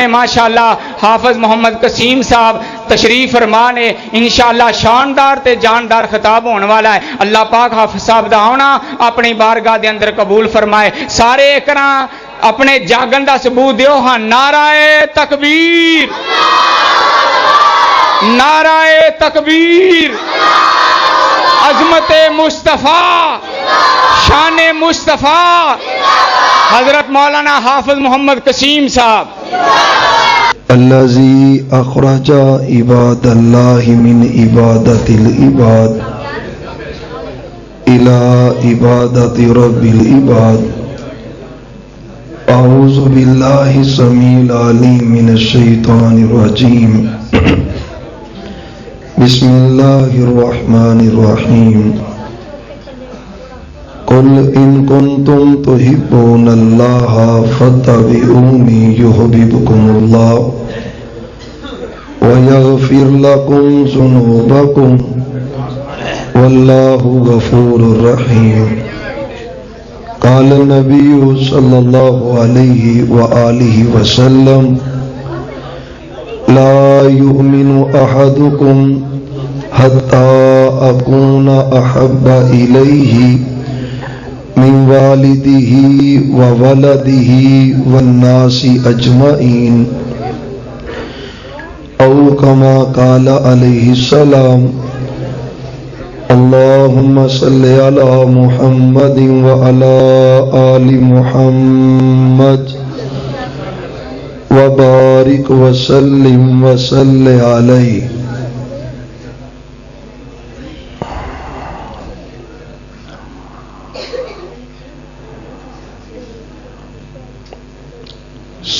ماشاءاللہ حافظ محمد قسیم صاحب تشریف فرما نے انشاءاللہ شاندار تے جاندار خطاب ہونے والا ہے. اللہ پاک حافظ صاحب دا آنا اپنی بارگاہ دے اندر قبول فرمائے. سارے ایکنا اپنے جاگن دا ثبوت دیو ہاں. نعرہ تکبیر، نعرہ تکبیر، عظمت مصطفیٰ، شان مصطفیٰ، حضرت مولانا حافظ محمد قسیم صاحب. الذي أخرج عباد الله من عبادة العباد إلى عبادة رب العباد. أعوذ بالله السميع العليم من الشيطان الرجيم. بسم الله الرحمن الرحيم. قل إن كنتم تحبون الله فاتبعوني يحببكم الله ويغفر لكم ذنوبكم والله غفور رحيم. قال النبي صلى الله عليه وآله وسلم لا يؤمن أحدكم حتى أكون أحب إليه من والده وولده والناس أجمعين أو كما قال عليه السلام. اللهم صل على محمد وعلى آل محمد وبارك وسلم وصل عليه.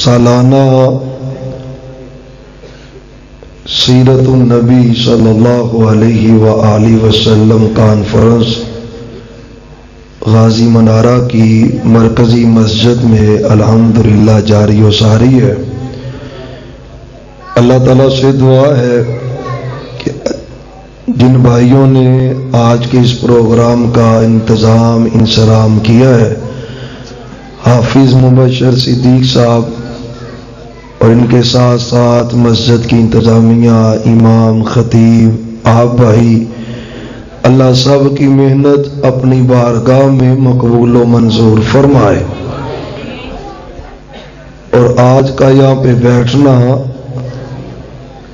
سالانہ سیرت النبی صلی اللہ علیہ وآلہ وسلم کانفرنس غازی منارہ کی مرکزی مسجد میں الحمدللہ جاری و ساری ہے. اللہ تعالیٰ سے دعا ہے کہ جن بھائیوں نے آج کے اس پروگرام کا انتظام انصرام کیا ہے، حافظ مبشر صدیق صاحب اور ان کے ساتھ ساتھ مسجد کی انتظامیہ، امام، خطیب، آپ بھائی، اللہ سب کی محنت اپنی بارگاہ میں مقبول و منظور فرمائے. اور آج کا یہاں پہ بیٹھنا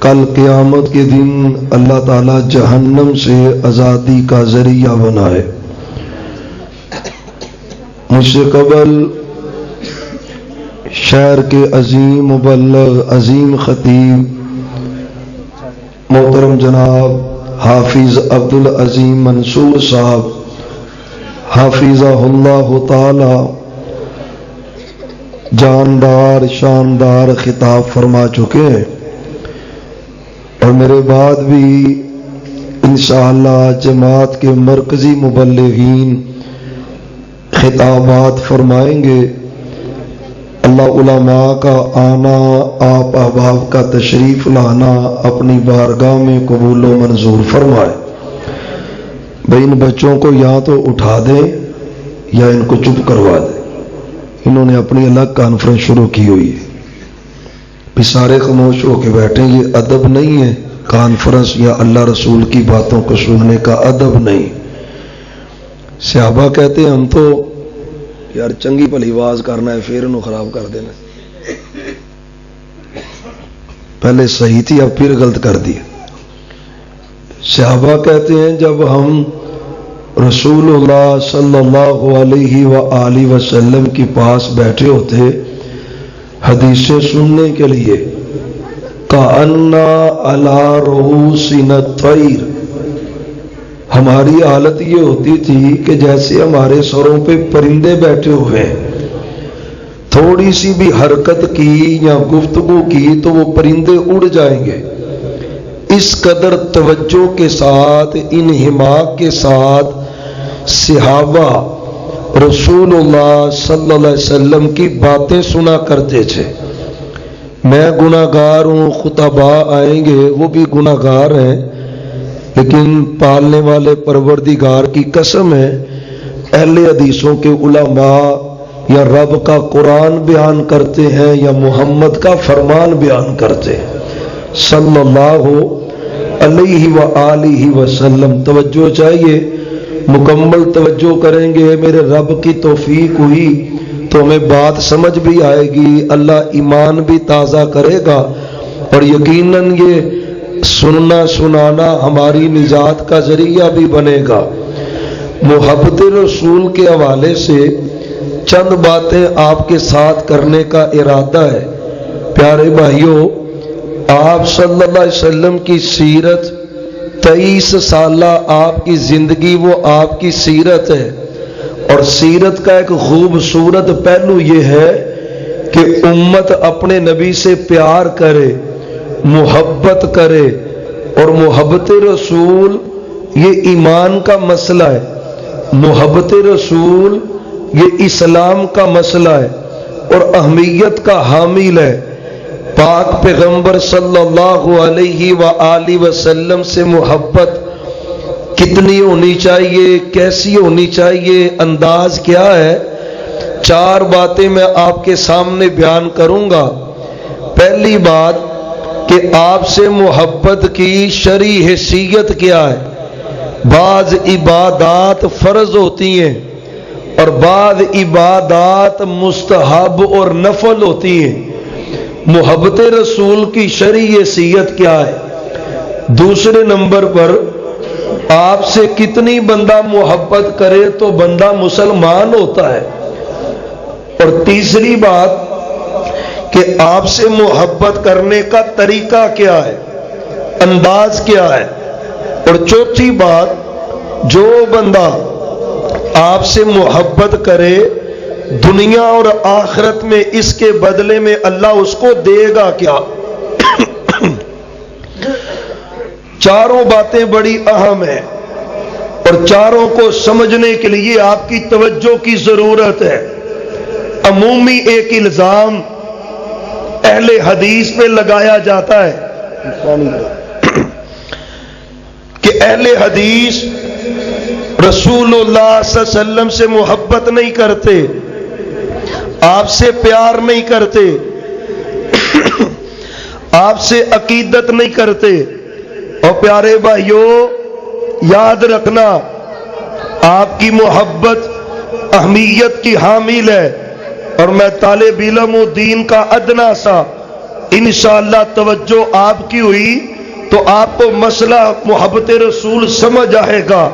کل قیامت کے دن اللہ تعالیٰ جہنم سے آزادی کا ذریعہ بنائے. مجھ سے قبل شہر کے عظیم مبلغ، عظیم خطیب محترم جناب حافظ عبدالعظیم منصور صاحب حافظہ اللہ تعالی جاندار شاندار خطاب فرما چکے ہیں، اور میرے بعد بھی انشاءاللہ جماعت کے مرکزی مبلغین خطابات فرمائیں گے. اللہ علماء کا آنا، آپ احباب کا تشریف لانا اپنی بارگاہ میں قبول و منظور فرمائے. بھائی ان بچوں کو یا تو اٹھا دیں یا ان کو چپ کروا دیں. انہوں نے اپنی الگ کانفرنس شروع کی ہوئی ہے، بھی سارے خاموش ہو کے بیٹھیں. یہ ادب نہیں ہے کانفرنس یا اللہ رسول کی باتوں کو سننے کا ادب نہیں. صحابہ کہتے ہیں ہم تو یار چنگی بھلی آواز کرنا ہے پھر انہوں خراب کر دینا. پہلے صحیح تھی اب پھر غلط کر دیا. صحابہ کہتے ہیں جب ہم رسول اللہ صلی اللہ علیہ وآلہ وسلم کے پاس بیٹھے ہوتے حدیثیں سننے کے لیے، کأننا علی رؤوسنا الطیر، ہماری حالت یہ ہوتی تھی کہ جیسے ہمارے سروں پہ پرندے بیٹھے ہوئے ہیں. تھوڑی سی بھی حرکت کی یا گفتگو کی تو وہ پرندے اڑ جائیں گے. اس قدر توجہ کے ساتھ، انہماک کے ساتھ صحابہ رسول اللہ صلی اللہ علیہ وسلم کی باتیں سنا کرتے تھے. میں گناہگار ہوں، خطباء آئیں گے وہ بھی گناہگار ہیں، لیکن پالنے والے پروردگار کی قسم ہے اہل حدیثوں کے علماء یا رب کا قرآن بیان کرتے ہیں یا محمد کا فرمان بیان کرتے ہیں صلی اللہ علیہ وآلہ وسلم. توجہ چاہیے، مکمل توجہ کریں گے. میرے رب کی توفیق ہوئی تو ہمیں بات سمجھ بھی آئے گی، اللہ ایمان بھی تازہ کرے گا، اور یقیناً یہ سننا سنانا ہماری نجات کا ذریعہ بھی بنے گا. محبت رسول کے حوالے سے چند باتیں آپ کے ساتھ کرنے کا ارادہ ہے. پیارے بھائیوں، آپ صلی اللہ علیہ وسلم کی سیرت 23 سالہ آپ کی زندگی وہ آپ کی سیرت ہے، اور سیرت کا ایک خوبصورت پہلو یہ ہے کہ امت اپنے نبی سے پیار کرے، محبت کرے، اور محبت رسول یہ ایمان کا مسئلہ ہے، محبت رسول یہ اسلام کا مسئلہ ہے اور اہمیت کا حامل ہے. پاک پیغمبر صلی اللہ علیہ وآلہ وسلم سے محبت کتنی ہونی چاہیے، کیسی ہونی چاہیے، انداز کیا ہے؟ 4 باتیں میں آپ کے سامنے بیان کروں گا. پہلی بات کہ آپ سے محبت کی شرعی حیثیت کیا ہے. بعض عبادات فرض ہوتی ہیں اور بعض عبادات مستحب اور نفل ہوتی ہیں. محبت رسول کی شرعی حیثیت کیا ہے؟ دوسرے نمبر پر آپ سے کتنی بندہ محبت کرے تو بندہ مسلمان ہوتا ہے. اور تیسری بات کہ آپ سے محبت کرنے کا طریقہ کیا ہے، انداز کیا ہے. اور چوتھی بات، جو بندہ آپ سے محبت کرے دنیا اور آخرت میں اس کے بدلے میں اللہ اس کو دے گا کیا. چاروں باتیں بڑی اہم ہیں اور چاروں کو سمجھنے کے لیے آپ کی توجہ کی ضرورت ہے. عمومی ایک الزام اہل حدیث پہ لگایا جاتا ہے کہ اہل حدیث رسول اللہ صلی اللہ علیہ وسلم سے محبت نہیں کرتے، آپ سے پیار نہیں کرتے، آپ سے عقیدت نہیں کرتے. اور پیارے بھائیوں، یاد رکھنا آپ کی محبت اہمیت کی حامل ہے، اور میں طالب علم و دین کا ادنا سا انشاءاللہ توجہ آپ کی ہوئی تو آپ کو مسئلہ محبت رسول سمجھ آئے گا.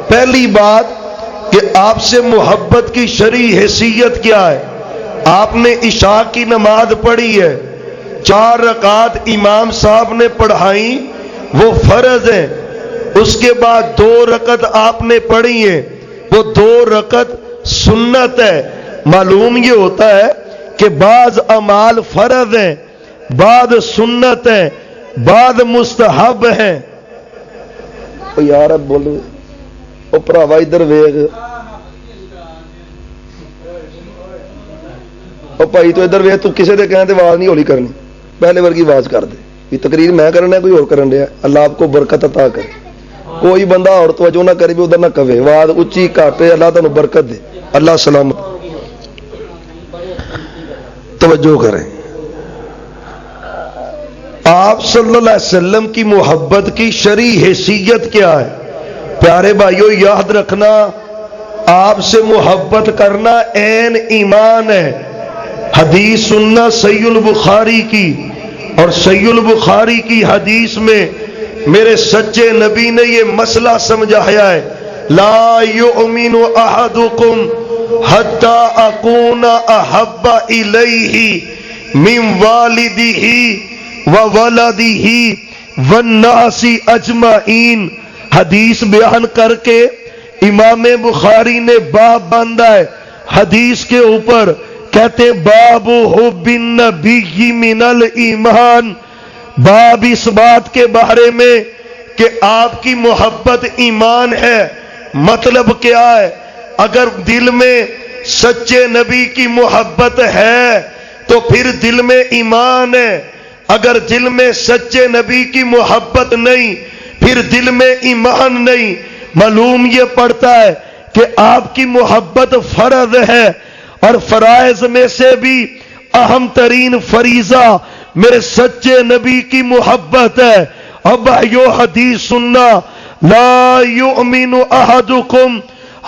پہلی بات کہ آپ سے محبت کی شرعی حیثیت کیا ہے. آپ نے عشاء کی نماز پڑھی ہے، 4 رکعات امام صاحب نے پڑھائی، وہ فرض ہیں. اس کے بعد 2 رکعت آپ نے پڑھی ہیں، وہ 2 رکعت سنت ہے. معلوم یہ ہوتا ہے کہ بعض اعمال فرض ہیں، بعض سنت ہیں، بعض مستحب ہیں. یار اب بولو او بھراوا ادھر ویکھ، او بھائی تو ادھر ویکھ، تو کسی دے کہنے تے آواز نہیں ہولی کرنی، پہلے ورگی آواز کر دے. یہ تقریر میں کرنا کوئی اور کرن دیا. اللہ آپ کو برکت عطا کرے. کوئی بندہ اور توجہ نہ کرے بھی ادھر نہ کہے، آواز اچھی کاٹے. اللہ تمہیں برکت دے، اللہ سلامت. توجہ کریں. آپ صلی اللہ علیہ وسلم کی محبت کی شرعی حیثیت کیا ہے؟ پیارے بھائیوں، یاد رکھنا آپ سے محبت کرنا عین ایمان ہے. حدیث سننا صحیح البخاری کی، اور صحیح البخاری کی حدیث میں میرے سچے نبی نے یہ مسئلہ سمجھایا ہے. لا یؤمن احدکم حتی اکون احب الیہ من والدہ وولدہ والناس اجمعین. حدیث بیان کر کے امام بخاری نے باب باندھا ہے حدیث کے اوپر. کہتے باب حب النبی من الایمان، باب اس بات کے بارے میں کہ آپ کی محبت ایمان ہے. مطلب کیا ہے؟ اگر دل میں سچے نبی کی محبت ہے تو پھر دل میں ایمان ہے. اگر دل میں سچے نبی کی محبت نہیں پھر دل میں ایمان نہیں. معلوم یہ پڑتا ہے کہ آپ کی محبت فرض ہے اور فرائض میں سے بھی اہم ترین فریضہ میرے سچے نبی کی محبت ہے. اب بھائیو حدیث سننا، لا یؤمن احدکم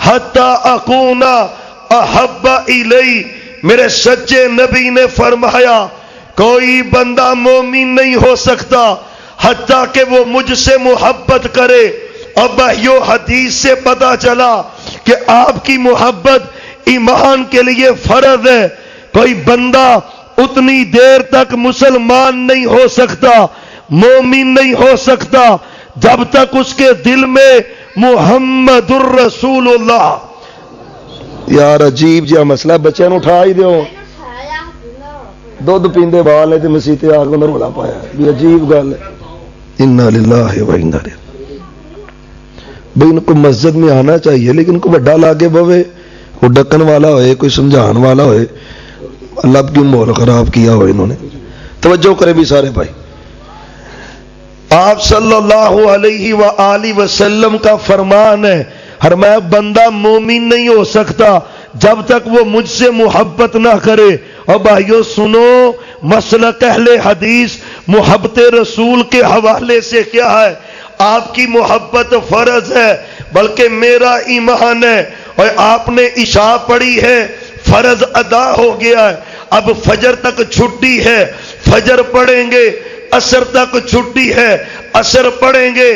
حتی اکون احب الی. میرے سچے نبی نے فرمایا کوئی بندہ مومن نہیں ہو سکتا حتیٰ کہ وہ مجھ سے محبت کرے. اب بھائیو حدیث سے پتا چلا کہ آپ کی محبت ایمان کے لیے فرض ہے. کوئی بندہ اتنی دیر تک مسلمان نہیں ہو سکتا، مومن نہیں ہو سکتا جب تک اس کے دل میں محمد الرسول اللہ. یار عجیب جہا مسئلہ، بچے نو اٹھا ہی دیو، دودھ پیندے بال ہے تے مسیتے آ کے اندر رولا پایا، بھی عجیب گل ہے. انا للہ و انا الیہ. بھائی ان کو مسجد میں آنا چاہیے لیکن کو بڑا لاگے بوے، کوئی ڈکن والا ہوئے، کوئی سمجھان والا ہوئے. اللہ کی مول خراب کیا ہو انہوں نے. توجہ کرے بھی سارے بھائی. آپ صلی اللہ علیہ وآلہ وسلم کا فرمان ہے، فرمایا بندہ مومن نہیں ہو سکتا جب تک وہ مجھ سے محبت نہ کرے. اور بھائیو سنو، مسلک اہل حدیث محبت رسول کے حوالے سے کیا ہے؟ آپ کی محبت فرض ہے بلکہ میرا ایمان ہے. اور آپ نے عشاء پڑھی ہے، فرض ادا ہو گیا ہے. اب فجر تک چھٹی ہے، فجر پڑھیں گے. عصر تک چھٹی ہے، عصر پڑھیں گے.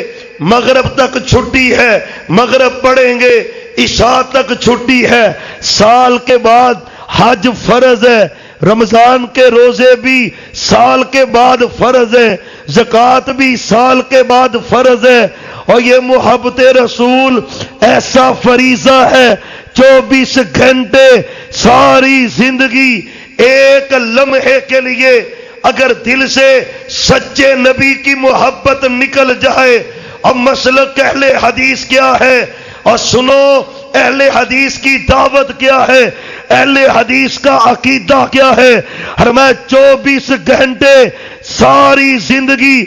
مغرب تک چھٹی ہے، مغرب پڑھیں گے. عشاء تک چھٹی ہے. سال کے بعد حج فرض ہے، رمضان کے روزے بھی سال کے بعد فرض ہے، زکوٰۃ بھی سال کے بعد فرض ہے. اور یہ محبت رسول ایسا فریضہ ہے 24 گھنٹے ساری زندگی ایک لمحے کے لیے اگر دل سے سچے نبی کی محبت نکل جائے. اور مسلک اہل حدیث کیا ہے؟ اور سنو اہل حدیث کی دعوت کیا ہے، اہل حدیث کا عقیدہ کیا ہے. فرمایا 24 گھنٹے ساری زندگی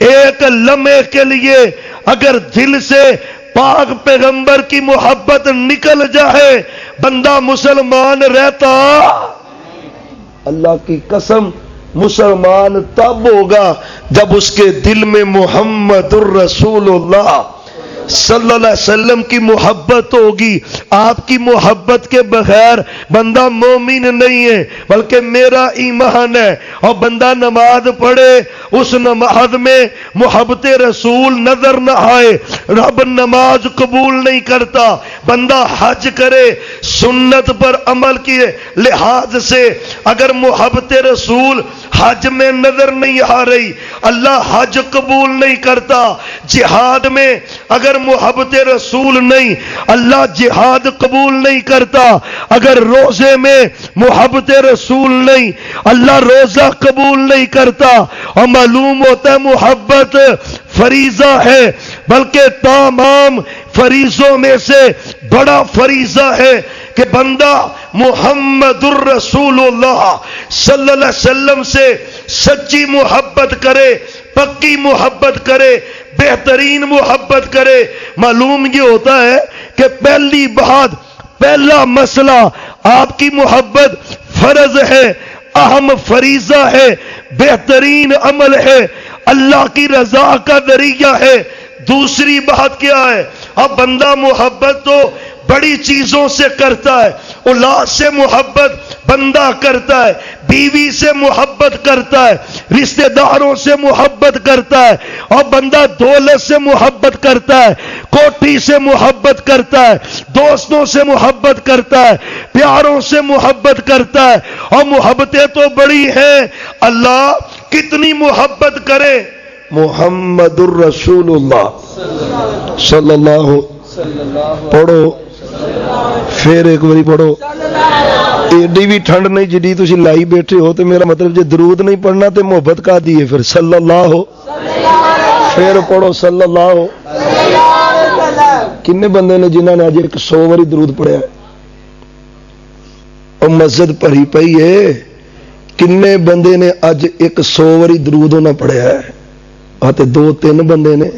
ایک لمحے کے لیے اگر دل سے پاک پیغمبر کی محبت نکل جائے بندہ مسلمان رہتا. اللہ کی قسم مسلمان تب ہوگا جب اس کے دل میں محمد الرسول اللہ صلی اللہ علیہ وسلم کی محبت ہوگی. آپ کی محبت کے بغیر بندہ مومن نہیں ہے بلکہ میرا ایمان ہے. اور بندہ نماز پڑھے، اس نماز میں محبت رسول نظر نہ آئے، رب نماز قبول نہیں کرتا. بندہ حج کرے، سنت پر عمل کے لحاظ سے اگر محبت رسول حج میں نظر نہیں آ رہی، اللہ حج قبول نہیں کرتا. جہاد میں اگر محبت رسول نہیں، اللہ جہاد قبول نہیں کرتا. اگر روزے میں محبت رسول نہیں، اللہ روزہ قبول نہیں کرتا. اور معلوم ہوتا ہے محبت فریضہ ہے، بلکہ تمام فریضوں میں سے بڑا فریضہ ہے کہ بندہ محمد الرسول اللہ صلی اللہ علیہ وسلم سے سچی محبت کرے، پکی محبت کرے، بہترین محبت کرے. معلوم یہ ہوتا ہے کہ پہلی بات، پہلا مسئلہ آپ کی محبت فرض ہے، اہم فریضہ ہے، بہترین عمل ہے، اللہ کی رضا کا ذریعہ ہے. دوسری بات کیا ہے؟ اب بندہ محبت تو بڑی چیزوں سے کرتا ہے. اولاد سے محبت بندہ کرتا ہے، بیوی سے محبت کرتا ہے، رشتہ داروں سے محبت کرتا ہے. اور بندہ دولت سے محبت کرتا ہے، کوٹھی سے محبت کرتا ہے، دوستوں سے محبت کرتا ہے، پیاروں سے محبت کرتا ہے. اور محبتیں تو بڑی ہیں. اللہ کتنی محبت کرے؟ محمد الرسول اللہ صلی اللہ پڑھو، پھر ایک باری پڑھو. ایڈی بھی ٹھنڈ نہیں جی تھی لائی بیٹھے ہو تو میرا مطلب جی درود نہیں پڑھنا تو محبت کا دیے پھر صلی اللہ ہو، پھر پڑھو صلی اللہ ہو. کنے بندے نے جنہوں نے اج 100 باری درود پڑھیا ہے؟ اور مسجد بھری پئی ہے. کنے بندے نے اج 100 باری درود نہ پڑھیا ہے؟ آتے 2-3 بندے نے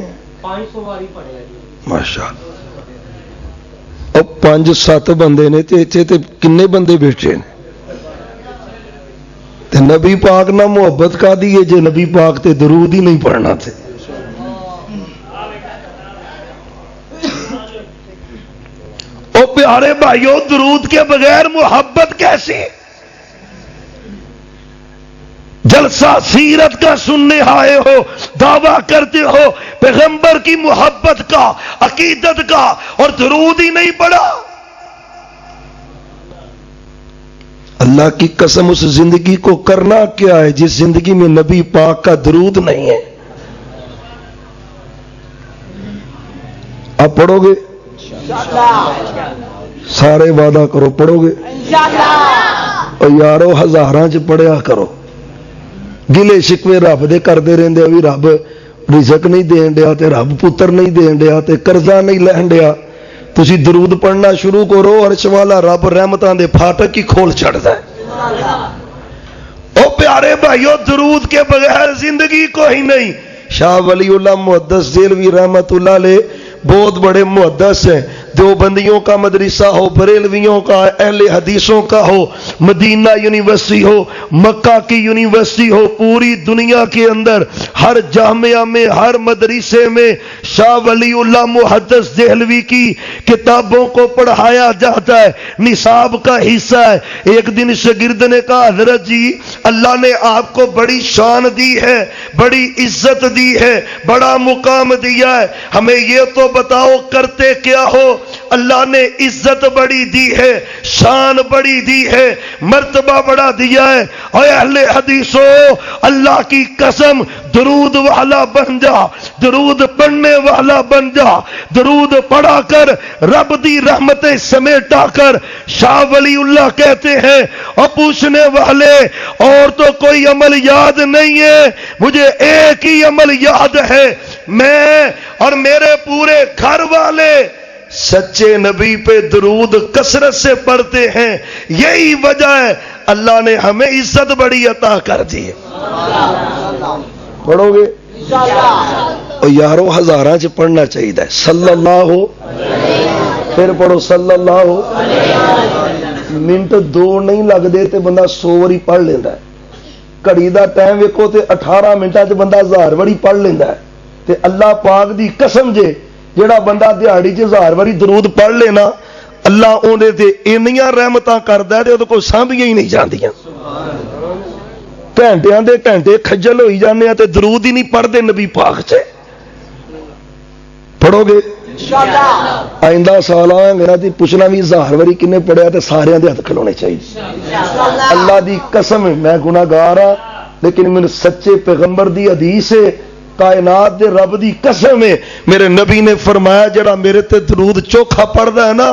500 باری پڑھیا. ماشاءاللہ. اور 5-7 بندے نے تے اتنے تے کنے بندے بیٹھے نے تے نبی پاک نہ محبت کا دیے جے نبی پاک تے درود ہی نہیں پڑھنا تھے. او پیارے بھائیو درود کے بغیر محبت کیسی؟ جلسہ سیرت کا سننے آئے ہو، دعویٰ کرتے ہو پیغمبر کی محبت کا، عقیدت کا، اور درود ہی نہیں پڑا. اللہ کی قسم اس زندگی کو کرنا کیا ہے جس زندگی میں نبی پاک کا درود نہیں ہے؟ آپ پڑھو گے؟ سارے وعدہ کرو پڑھو گے؟ اور یارو ہزاراں چ پڑھیا کرو. گلے شکوے رب دے کرتے رہتے بھی رب رزق نہیں دین دیا تے رب پتر نہیں دین دیا تے قرضہ نہیں لین دیا. تسی درود پڑھنا شروع کرو، عرش والا رب رحمتاں دے پھاٹک ہی کھول چھڑدا ہے. او پیارے بھائیو درود کے بغیر زندگی کوئی نہیں. شاہ ولی اللہ محدث دہلوی رحمت اللہ علیہ بہت بڑے محدث ہیں. دیوبندیوں کا مدرسہ ہو، بریلویوں کا، اہل حدیثوں کا ہو، مدینہ یونیورسٹی ہو، مکہ کی یونیورسٹی ہو، پوری دنیا کے اندر ہر جامعہ میں، ہر مدرسے میں شاہ ولی اللہ محدث دہلوی کی کتابوں کو پڑھایا جاتا ہے، نصاب کا حصہ ہے. ایک دن شاگرد نے کہا حضرت جی اللہ نے آپ کو بڑی شان دی ہے، بڑی عزت دی ہے، بڑا مقام دیا ہے، ہمیں یہ تو بتاؤ کرتے کیا ہو؟ اللہ نے عزت بڑی دی ہے، شان بڑی دی ہے، مرتبہ بڑا دیا ہے. اے اہل حدیثو اللہ کی قسم درود والا بن جا، درود پڑھنے والا بن جا. درود پڑھا کر رب دی رحمتیں سمیٹا کر شاہ ولی اللہ کہتے ہیں اور پوچھنے والے اور تو کوئی عمل یاد نہیں ہے، مجھے ایک ہی عمل یاد ہے، میں اور میرے پورے گھر والے سچے نبی پہ درود کثرت سے پڑھتے ہیں. یہی وجہ ہے اللہ نے ہمیں عزت بڑی عطا کر دی. پڑھو گے؟ اور یارو ہزاراں چ پڑھنا چاہیے. صلی اللہ ہو پھر پڑھو صلی اللہ ہو. منٹ 2 نہیں لگتے تے بندہ 100 واری پڑھ لینا ہے. گھڑی دا ٹائم ویکھو تے 18 منٹاں چ بندہ 1000 واری پڑھ لینا ہے. تے اللہ پاک دی قسم جے جڑا بندہ دیہڑی 1000 واری درود پڑھ لینا اللہ اندے تے اینیاں رحمتاں کردا ہے تے کوئی سامبھیاں ہی نہیں جاندیاں. گھنٹیاں دے گھنٹے کھجل ہوئی جانے ہیں تے درود ہی نہیں پڑھتے نبی پاک سے. پڑھو گے؟ آئندہ سال آئیں گے نا تے پوچھنا بھی 1000 واری کنے پڑھیا تے سارے دے ہاتھ کھلونے چاہیے. اللہ دی قسم میں گناہگار ہاں لیکن میں سچے پیغمبر دی حدیث ہے، کائنات دے رب دی قسم ہے، میرے نبی نے فرمایا جڑا میرے تے درود چوکھا پڑھدا ہے نا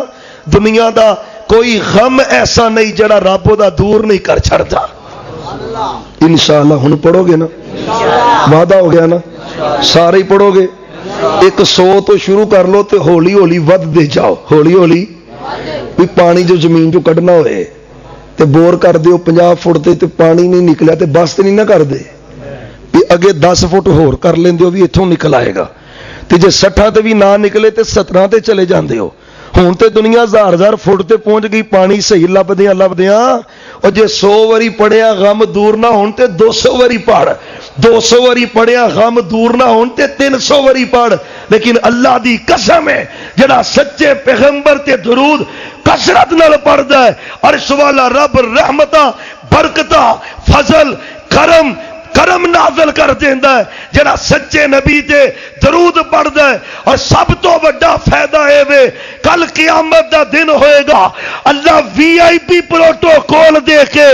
دنیا دا کوئی غم ایسا نہیں جڑا رب دا دور نہیں کر چھڑدا. انشاءاللہ ہن پڑھو گے نا؟ وعدہ ہو گیا نا؟ سارے ہی پڑھو گے؟ 100 تو شروع کر لو تے ہولی ہولی ود دے جاؤ. ہولی ہولی بھی پانی جو زمین جو کڈنا ہوئے تے بور کر دیو 50 فٹ تے پانی نہیں نکلیا تے بس تے نہیں نہ کر دے بھی اگے 10 فٹ ہور کر لیندے ہو بھی اتھوں نکل آئے گا. تے جے 60 تے بھی نہ نکلے تے 17 تے چلے جاندے ہو. ہوں تے دنیا 1000 فٹ تے پہنچ گئی پانی صحیح لبدیاں اور جے 100 واری پڑھیا غم دور نہ ہون تے 200 واری پڑھ، 200 واری پڑھیا غم دور نہ ہون تے 300 واری پڑھ. لیکن اللہ دی قسم ہے جڑا سچے پیغمبر تے درود کثرت نال پڑھدا ہے عرش والا رب رحمتاں برکتاں فضل کرم نازل کر دینا ہے. جڑا سچے نبی تے درود پڑھدا ہے اور سب تو بڑا فائدہ ہے وے کل قیامت دا دن ہوئے گا اللہ VIP پروٹوکول دے کے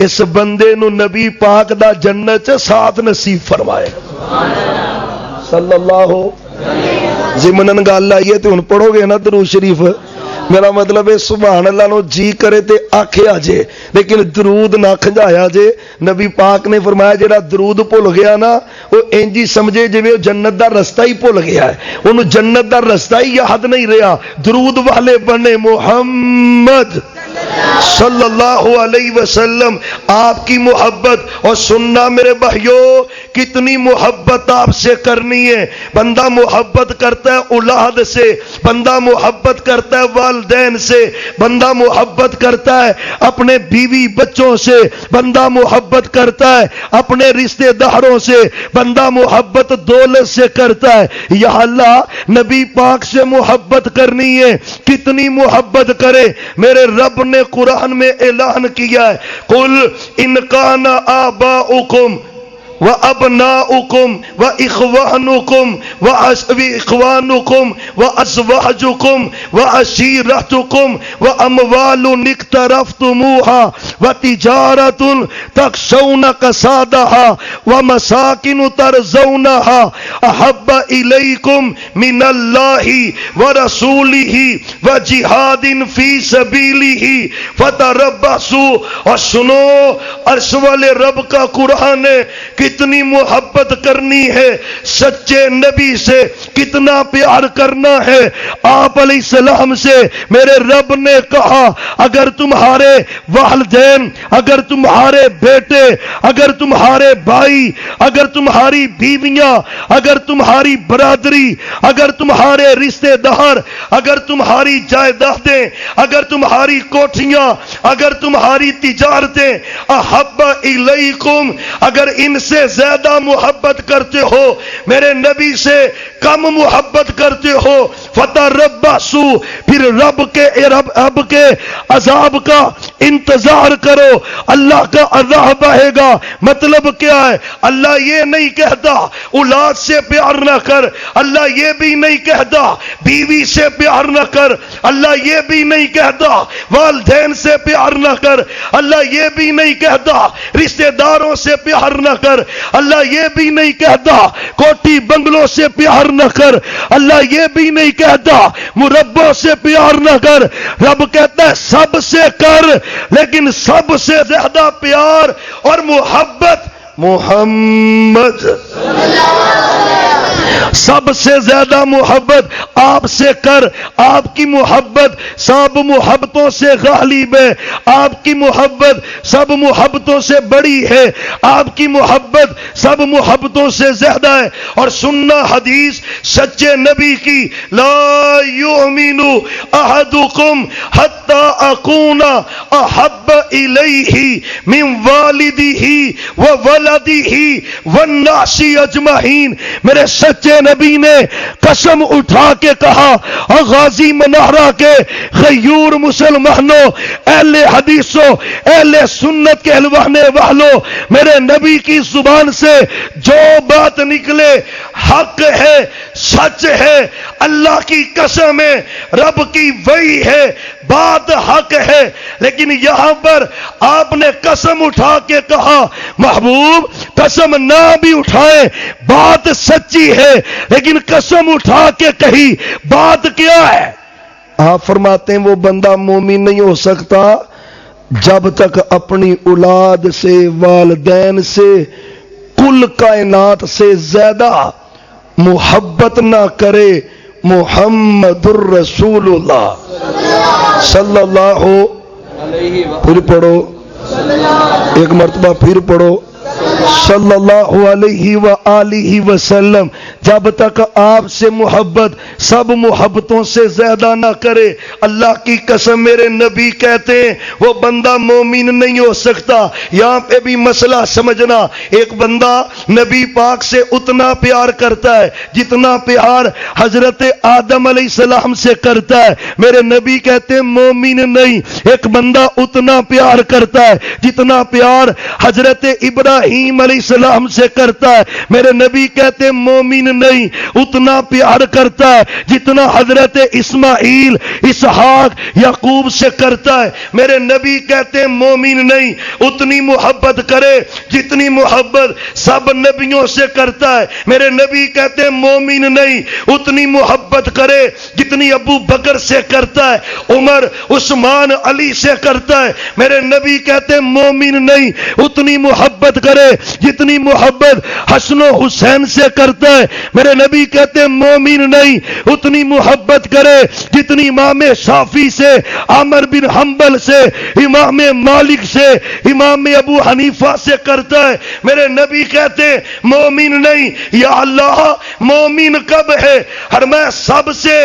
اس بندے نو نبی پاک دا جنت چ ساتھ نصیب فرمائے. صلی اللہ ضمنن گل آئی ہے تے ہن پڑھو گے نا درود شریف. میرا مطلب ہے سبحان اللہ نو جی کرے تے آکھیا جے لیکن درود نہ کھنجایا جے. نبی پاک نے فرمایا جڑا درود بھول گیا نا وہ انجی سمجھے جویں جنت دا رستہ ہی بھول گیا ہے، انہوں جنت دا رستہ ہی یاد نہیں رہا. درود والے بنے محمد صلی اللہ علیہ وسلم، آپ کی محبت۔ اور سننا میرے بھائیو، کتنی محبت آپ سے کرنی ہے۔ بندہ محبت کرتا ہے اولاد سے، بندہ محبت کرتا ہے والدین سے، بندہ محبت کرتا ہے اپنے بیوی بچوں سے، بندہ محبت کرتا ہے اپنے رشتہ داروں سے، بندہ محبت دولت سے کرتا ہے۔ یا اللہ، نبی پاک سے محبت کرنی ہے، کتنی محبت کرے۔ میرے رب نے قرآن میں اعلان کیا ہے، قل ان کان آباؤکم وَأَبْنَاؤُكُمْ وَإِخْوَانُكُمْ وَإِخْوَانُكُمْ وَأَزْوَاجُكُمْ وَعَشِيرَتُكُمْ وَأَمْوَالٌ اقْتَرَفْتُمُوهَا وَتِجَارَةٌ تَخْشَوْنَ كَسَادَهَا وَمَسَاكِنُ تَرْضَوْنَهَا أَحَبَّ إِلَيْكُمْ مِنَ اللَّهِ وَرَسُولِهِ وَجِهَادٍ فِي سَبِيلِهِ فَتَرَبَّصُوا۔ اور سنو، عرش والے رب کا قرآن ہے، کتنی محبت کرنی ہے سچے نبی سے، کتنا پیار کرنا ہے آپ علیہ السلام سے۔ میرے رب نے کہا، اگر تمہارے والدین، اگر تمہارے بیٹے، اگر تمہارے بھائی، اگر تمہاری بیویاں، اگر تمہاری برادری، اگر تمہارے رشتہ دار، اگر تمہاری جائیدادیں، اگر تمہاری کوٹھیاں، اگر تمہاری تجارتیں، احب الیکم، اگر ان سے زیادہ محبت کرتے ہو، میرے نبی سے کم محبت کرتے ہو، فتربصوا، پھر رب کے عذاب کا انتظار کرو۔ اللہ کا عذاب آئے گا۔ مطلب کیا ہے؟ اللہ یہ نہیں کہتا اولاد سے پیار نہ کر، اللہ یہ بھی نہیں کہتا بیوی سے پیار نہ کر، اللہ یہ بھی نہیں کہتا والدین سے پیار نہ کر، اللہ یہ بھی نہیں کہتا رشتہ داروں سے پیار نہ کر، اللہ یہ بھی نہیں کہتا کوٹھی بنگلوں سے پیار نہ کر، اللہ یہ بھی نہیں کہتا مربوں سے پیار نہ کر۔ رب کہتا ہے سب سے کر، لیکن سب سے زیادہ پیار اور محبت محمد، سب سے زیادہ محبت آپ سے کر۔ آپ کی محبت سب محبتوں سے غالب ہے، آپ کی محبت سب محبتوں سے بڑی ہے، آپ کی محبت سب محبتوں سے زیادہ ہے۔ اور سننا حدیث سچے نبی کی، لا یؤمن احدکم حتی اکون احب الیہ من والدہ وولدہ والناس اجمعین۔ میرے سچے نبی نے قسم اٹھا کے کہا، اور غازی منارہ کے غیور مسلمانوں، اہل حدیثوں، اہل سنت کے کہلوانے والوں، میرے نبی کی زبان سے جو بات نکلے حق ہے، سچ ہے، اللہ کی قسم ہے، رب کی وحی ہے، بات حق ہے۔ لیکن یہاں پر آپ نے قسم اٹھا کے کہا، محبوب قسم نہ بھی اٹھائے، بات سچی ہے، لیکن قسم اٹھا کے کہی، بات کیا ہے؟ آپ فرماتے ہیں وہ بندہ مومن نہیں ہو سکتا جب تک اپنی اولاد سے، والدین سے، کل کائنات سے زیادہ محبت نہ کرے محمد الرسول اللہ صلی اللہ علیہ وسلم۔ پھر پڑھو، ایک مرتبہ پھر پڑھو، صلی اللہ علیہ وآلہ وسلم۔ جب تک آپ سے محبت سب محبتوں سے زیادہ نہ کرے، اللہ کی قسم میرے نبی کہتے ہیں وہ بندہ مومن نہیں ہو سکتا۔ یہاں پہ بھی مسئلہ سمجھنا، ایک بندہ نبی پاک سے اتنا پیار کرتا ہے جتنا پیار حضرت آدم علیہ السلام سے کرتا ہے، میرے نبی کہتے ہیں مومن نہیں۔ ایک بندہ اتنا پیار کرتا ہے جتنا پیار حضرت ابراہیم علیہ السلام سے کرتا ہے، میرے نبی کہتے ہیں مومن نہیں۔ اتنا پیار کرتا ہے جتنا حضرت اسماعیل، اسحاق، یعقوب سے کرتا ہے، میرے نبی کہتے ہیں مومن نہیں۔ اتنی محبت کرے جتنی محبت سب نبیوں سے کرتا ہے، میرے نبی کہتے ہیں مومن نہیں۔ اتنی محبت کرے جتنی ابو بکر سے کرتا ہے، عمر، عثمان، علی سے کرتا ہے، میرے نبی کہتے ہیں مومن نہیں۔ اتنی محبت کرے جتنی محبت حسن و حسین سے کرتا ہے، میرے نبی کہتے ہیں مومن نہیں اتنی محبت کرے جتنی امام شافعی سے، عامر بن حنبل سے، امام مالک سے، امام ابو حنیفہ سے کرتا ہے۔ میرے نبی کہتے ہیں مومن نہیں۔ یا اللہ مومن کب ہے؟ فرمایا سب سے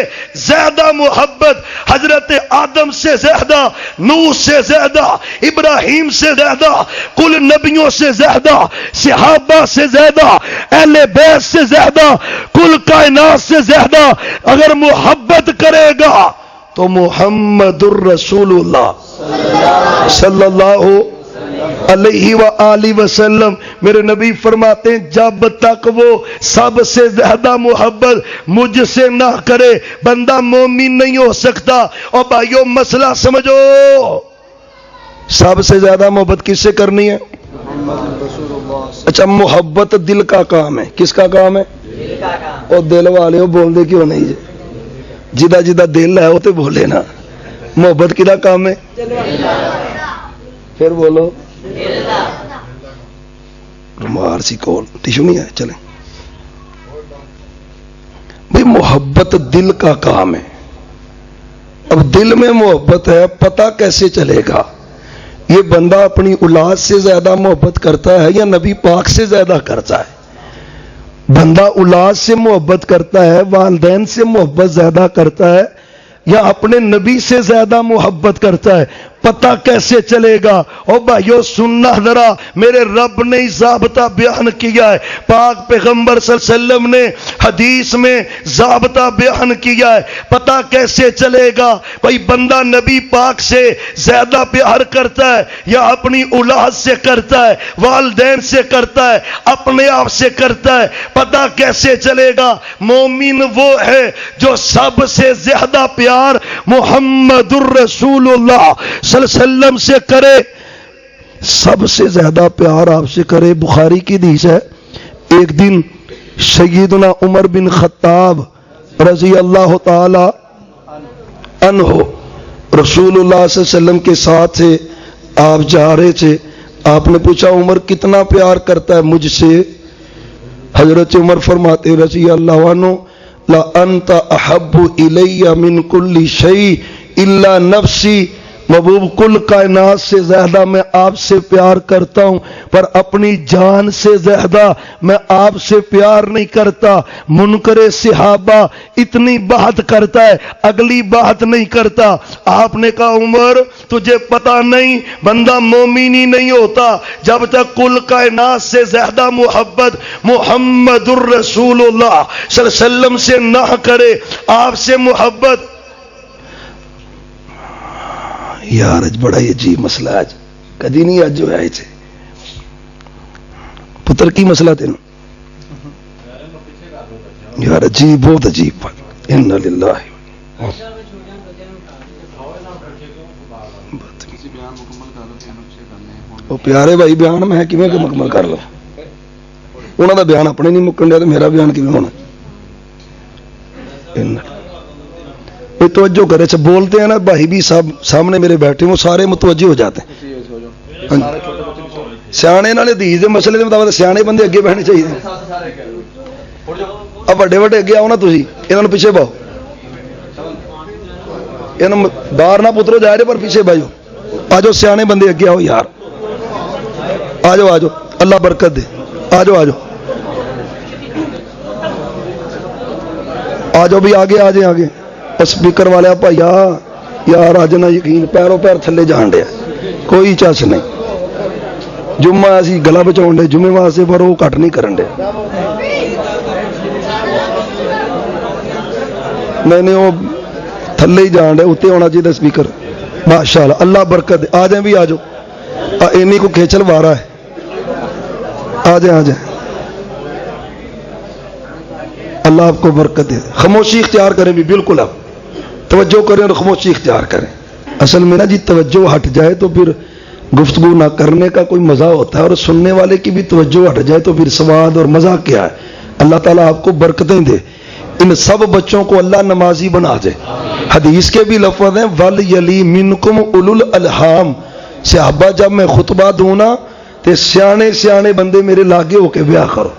زیادہ محبت حضرت آدم سے زیادہ، نوح سے زیادہ، ابراہیم سے زیادہ، کل نبیوں سے زیادہ، صحابہ سے زیادہ، اہل بیت سے زیادہ، کل کائنات سے زیادہ اگر محبت کرے گا تو محمد الرسول اللہ صلی اللہ علیہ وآلہ وسلم، میرے نبی فرماتے ہیں جب تک وہ سب سے زیادہ محبت مجھ سے نہ کرے بندہ مومن نہیں ہو سکتا۔ اور بھائیو مسئلہ سمجھو، سب سے زیادہ محبت کس سے کرنی ہے؟ اچھا محبت دل کا کام ہے، کس کا کام ہے؟ اور دل والے ہو بول دے کیوں نہیں جی؟ جدہ جدہ دل ہے وہ تو بولے نا۔ محبت کدا کام ہے؟ پھر بولو مار سی کول ٹیشو نہیں ہے، چلیں بھئی محبت دل کا کام ہے۔ اب دل میں محبت ہے، پتہ کیسے چلے گا یہ بندہ اپنی اولاد سے زیادہ محبت کرتا ہے یا نبی پاک سے زیادہ کرتا ہے؟ بندہ اولاد سے محبت کرتا ہے، والدین سے محبت زیادہ کرتا ہے یا اپنے نبی سے زیادہ محبت کرتا ہے؟ پتہ کیسے چلے گا؟ او بھائیو سننا ذرا، میرے رب نے ضابطہ بیان کیا ہے، پاک پیغمبر صلی اللہ علیہ وسلم نے حدیث میں ضابطہ بیان کیا ہے۔ پتہ کیسے چلے گا بھائی بندہ نبی پاک سے زیادہ پیار کرتا ہے یا اپنی اولاد سے کرتا ہے، والدین سے کرتا ہے، اپنے آپ سے کرتا ہے؟ پتہ کیسے چلے گا؟ مومن وہ ہے جو سب سے زیادہ پیار محمد الرسول اللہ صلی اللہ علیہ وسلم سے کرے، سب سے زیادہ پیار آپ سے کرے۔ بخاری کی حدیث ہے، ایک دن سیدنا عمر بن خطاب رضی اللہ تعالی عنہ رسول اللہ صلی اللہ علیہ وسلم کے ساتھ تھے، آپ جا رہے تھے، آپ نے پوچھا عمر کتنا پیار کرتا ہے مجھ سے؟ حضرت عمر فرماتے رضی اللہ عنہ لا انت احب الی من کل شیء الا نفسی، محبوب کل کائنات سے زیادہ میں آپ سے پیار کرتا ہوں پر اپنی جان سے زیادہ میں آپ سے پیار نہیں کرتا۔ منکر صحابہ اتنی بات کرتا ہے اگلی بات نہیں کرتا۔ آپ نے کہا عمر تجھے پتہ نہیں بندہ مومن ہی نہیں ہوتا جب تک کل کائنات سے زیادہ محبت محمد الرسول اللہ صلی اللہ علیہ وسلم سے نہ کرے، آپ سے محبت۔ یار اج بڑا ہی عجیب مسئلہ ہے، کدی نہیں اج جو ہے پتر کی مسئلہ تین یار عجیب، بہت عجیب۔ ان للہ وہ پیارے بھائی بیان میں کیویں کہ مکمل کر لو، انہوں دا بیان اپنے نہیں مکن دیا تو میرا بیان کیویں ہونا؟ توجہ کرے سے بولتے ہیں نا بھائی بھی صاحب سامنے میرے بیٹھے وہ سارے متوجہ ہو جاتے ہیں۔ سیانے والے حدیث دے مسئلے کے مطابق سیانے بندے اگے بہنے چاہیے۔ اب بڑے بڑے اگے آؤ نا تھی، یہاں پیچھے باؤ، یہ باہر نہ پترو جا رہے پر پیچھے بھائی آ جاؤ، سیانے بندے اگے آؤ یار، آ جاؤ آ جاؤ، اللہ برکت دے، آ جاؤ آ جاؤ آ جاؤ بھی آگے آ جائیں آگے۔ اسپیکر والے بھائیا یار اج نہ یقین پیروں پیر تھلے جان ڈیا، کوئی چس نہیں۔ جمعہ اسی گلا بچاؤ ڈے جمعے واسطے پر وہ کٹ نہیں کرن ڈیا، میں نے وہ تھلے ہی جان ڈیا، اتنے ہونا چاہیے اسپیکر۔ ماشاء اللہ، اللہ برکت دے، آ جائیں بھی آ جاؤ، اینی کو کھیچل وارا ہے، آ جائیں آ جائیں، اللہ آپ کو برکت دے۔ خاموشی اختیار کریں بھی، بالکل اب توجہ کریں اور خاموشی اختیار کریں۔ اصل میں نا جی توجہ ہٹ جائے تو پھر گفتگو نہ کرنے کا کوئی مزہ ہوتا ہے، اور سننے والے کی بھی توجہ ہٹ جائے تو پھر سواد اور مزہ کیا ہے۔ اللہ تعالیٰ آپ کو برکتیں دے، ان سب بچوں کو اللہ نمازی بنا دے۔ حدیث کے بھی لفظ ہیں وَلْيَلِي مِنْكُمْ أُولُو الْأَلْحَامِ، صحابہ جب میں خطبہ دوں نا تے سیانے سیانے بندے میرے لاگے ہو کے بیاہ کرو،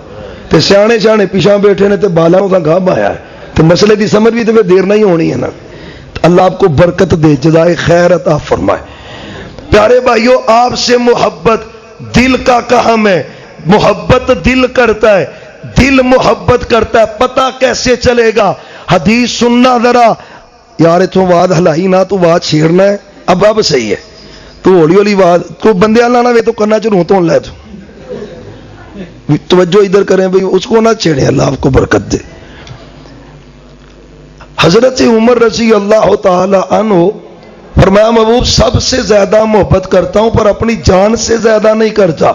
تے سیانے سیانے پیچھے بیٹھے نے تے بالا کا گھام آیا ہے، تے مسئلے دی سمجھ بھی تے دیر نہیں ہونی ہے نا۔ اللہ آپ کو برکت دے، جزائے خیر عطا فرمائے۔ پیارے بھائیو، آپ سے محبت دل کا کام ہے، محبت دل کرتا ہے، دل محبت کرتا ہے، پتہ کیسے چلے گا؟ حدیث سننا ذرا یار، اتوں واد ہلائی نہ، تو واد چھیڑنا ہے، اب صحیح ہے، تو ہولی ہولی واد تو بندے والا نہ وے تو کرنا چلوں تو لے تو توجہ ادھر کریں بھائی، اس کو نہ چھیڑے، اللہ آپ کو برکت دے۔ حضرت عمر رضی اللہ تعالی عنہ فرمایا، محبوب سب سے زیادہ محبت کرتا ہوں پر اپنی جان سے زیادہ نہیں کرتا۔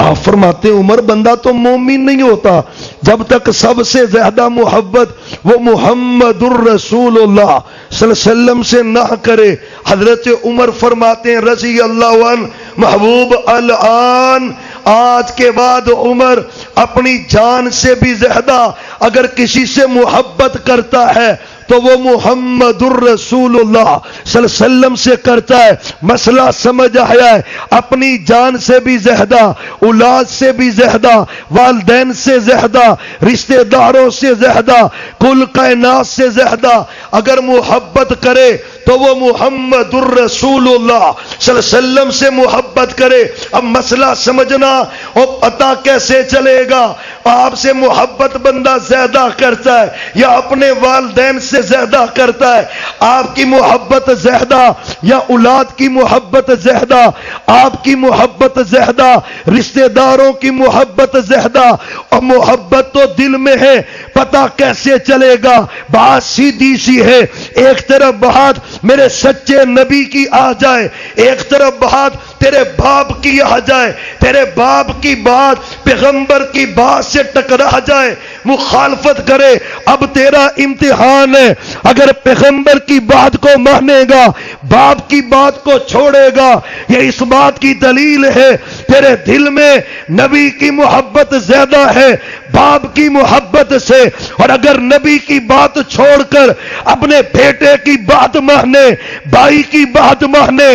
آپ فرماتے عمر، بندہ تو مومن نہیں ہوتا جب تک سب سے زیادہ محبت وہ محمد الرسول اللہ صلی اللہ علیہ وسلم سے نہ کرے۔ حضرت عمر فرماتے ہیں رضی اللہ عنہ، محبوب الان آج کے بعد عمر اپنی جان سے بھی زیادہ اگر کسی سے محبت کرتا ہے تو وہ محمد الرسول اللہ صلی اللہ علیہ وسلم سے کرتا ہے۔ مسئلہ سمجھ آیا ہے؟ اپنی جان سے بھی زیادہ، اولاد سے بھی زیادہ، والدین سے زیادہ، رشتہ داروں سے زیادہ، کل کائنات سے زیادہ اگر محبت کرے تو وہ محمد الرسول اللہ صلی اللہ علیہ وسلم سے محبت کرے۔ اب مسئلہ سمجھنا، اور پتہ کیسے چلے گا آپ سے محبت بندہ زیادہ کرتا ہے یا اپنے والدین سے زیادہ کرتا ہے؟ آپ کی محبت زیادہ یا اولاد کی محبت زیادہ؟ آپ کی محبت زیادہ، رشتہ داروں کی محبت زیادہ، اور محبت تو دل میں ہے، پتہ کیسے چلے گا؟ بات سیدھی سی ہے، ایک طرف بات میرے سچے نبی کی آ جائے، ایک طرف بات تیرے باپ کی آ جائے، تیرے باپ کی بات پیغمبر کی بات سے ٹکرا جائے، مخالفت کرے، اب تیرا امتحان ہے۔ اگر پیغمبر کی بات کو مانے گا، باپ کی بات کو چھوڑے گا، یہ اس بات کی دلیل ہے تیرے دل میں نبی کی محبت زیادہ ہے باپ کی محبت سے۔ اور اگر نبی کی بات چھوڑ کر اپنے بیٹے کی بات مانے، بھائی کی بات مانے،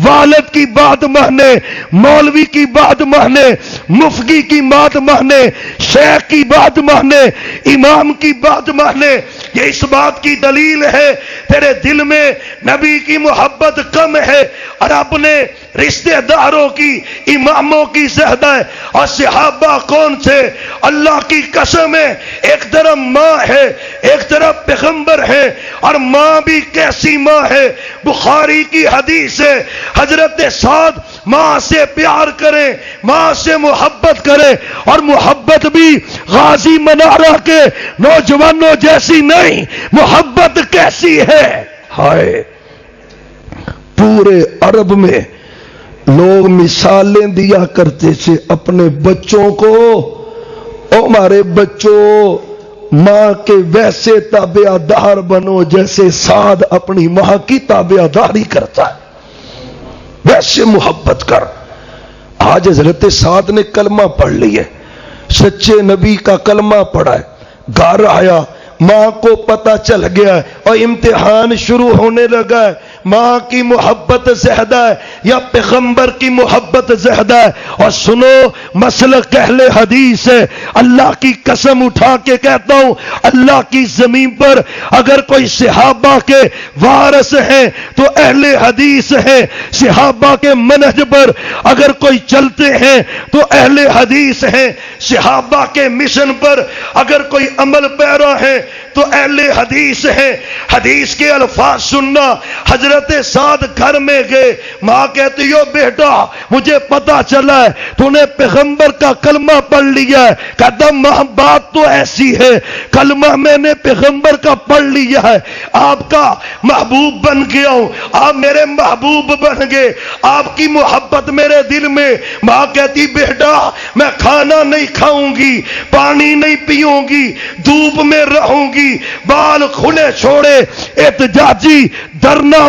والد کی بات مانے، مولوی کی بات مانے، مفتی کی بات مانے، شیخ کی بات مانے، امام کی بات مانے، یہ اس بات کی دلیل ہے تیرے دل میں نبی کی محبت کم ہے اور اپنے رشتہ داروں کی، اماموں کی زیادہ ہے۔ اور صحابہ کون تھے؟ اللہ کی قسم ہے، ایک طرف ماں ہے، ایک طرف پیغمبر ہے، اور ماں بھی کیسی ماں ہے؟ بخاری کی حدیث ہے، حضرت سعد ماں سے پیار کریں، ماں سے محبت کریں، اور محبت بھی غازی منارہ کے نوجوانوں جیسی نہیں، محبت کیسی ہے؟ ہائے، پورے عرب میں لوگ مثالیں دیا کرتے تھے اپنے بچوں کو، او ہمارے بچوں ماں کے ویسے تابع دار بنو جیسے سعد اپنی ماں کی تابع داری کرتا ہے، ویسے محبت کر۔ آج حضرت سعد نے کلمہ پڑھ لیا، سچے نبی کا کلمہ پڑھا ہے، گھر آیا، ماں کو پتہ چل گیا ہے اور امتحان شروع ہونے لگا ہے، ماں کی محبت زیادہ ہے یا پیغمبر کی محبت زیادہ ہے؟ اور سنو، مسلک اہل حدیث ہے، اللہ کی قسم اٹھا کے کہتا ہوں، اللہ کی زمین پر اگر کوئی صحابہ کے وارث ہیں تو اہل حدیث ہیں، صحابہ کے منہج پر اگر کوئی چلتے ہیں تو اہل حدیث ہیں، صحابہ کے مشن پر اگر کوئی عمل پیرا ہے تو اہل حدیث ہیں۔ حدیث کے الفاظ سننا، حضرت سعد گھر میں گئے، ماں کہتی ہو بیٹا مجھے پتا چلا ہے تو نے پیغمبر کا کلمہ پڑھ لیا ہے۔ کہتا ماں بات تو ایسی ہے، کلمہ میں نے پیغمبر کا پڑھ لیا ہے، آپ کا محبوب بن گیا ہوں، آپ میرے محبوب بن گئے، آپ کی محبت میرے دل میں۔ ماں کہتی بیٹا میں کھانا نہیں کھاؤں گی، پانی نہیں پیوں گی، دھوپ میں رہوں گی، بال کھلے چھوڑے، احتجاجی ڈرنا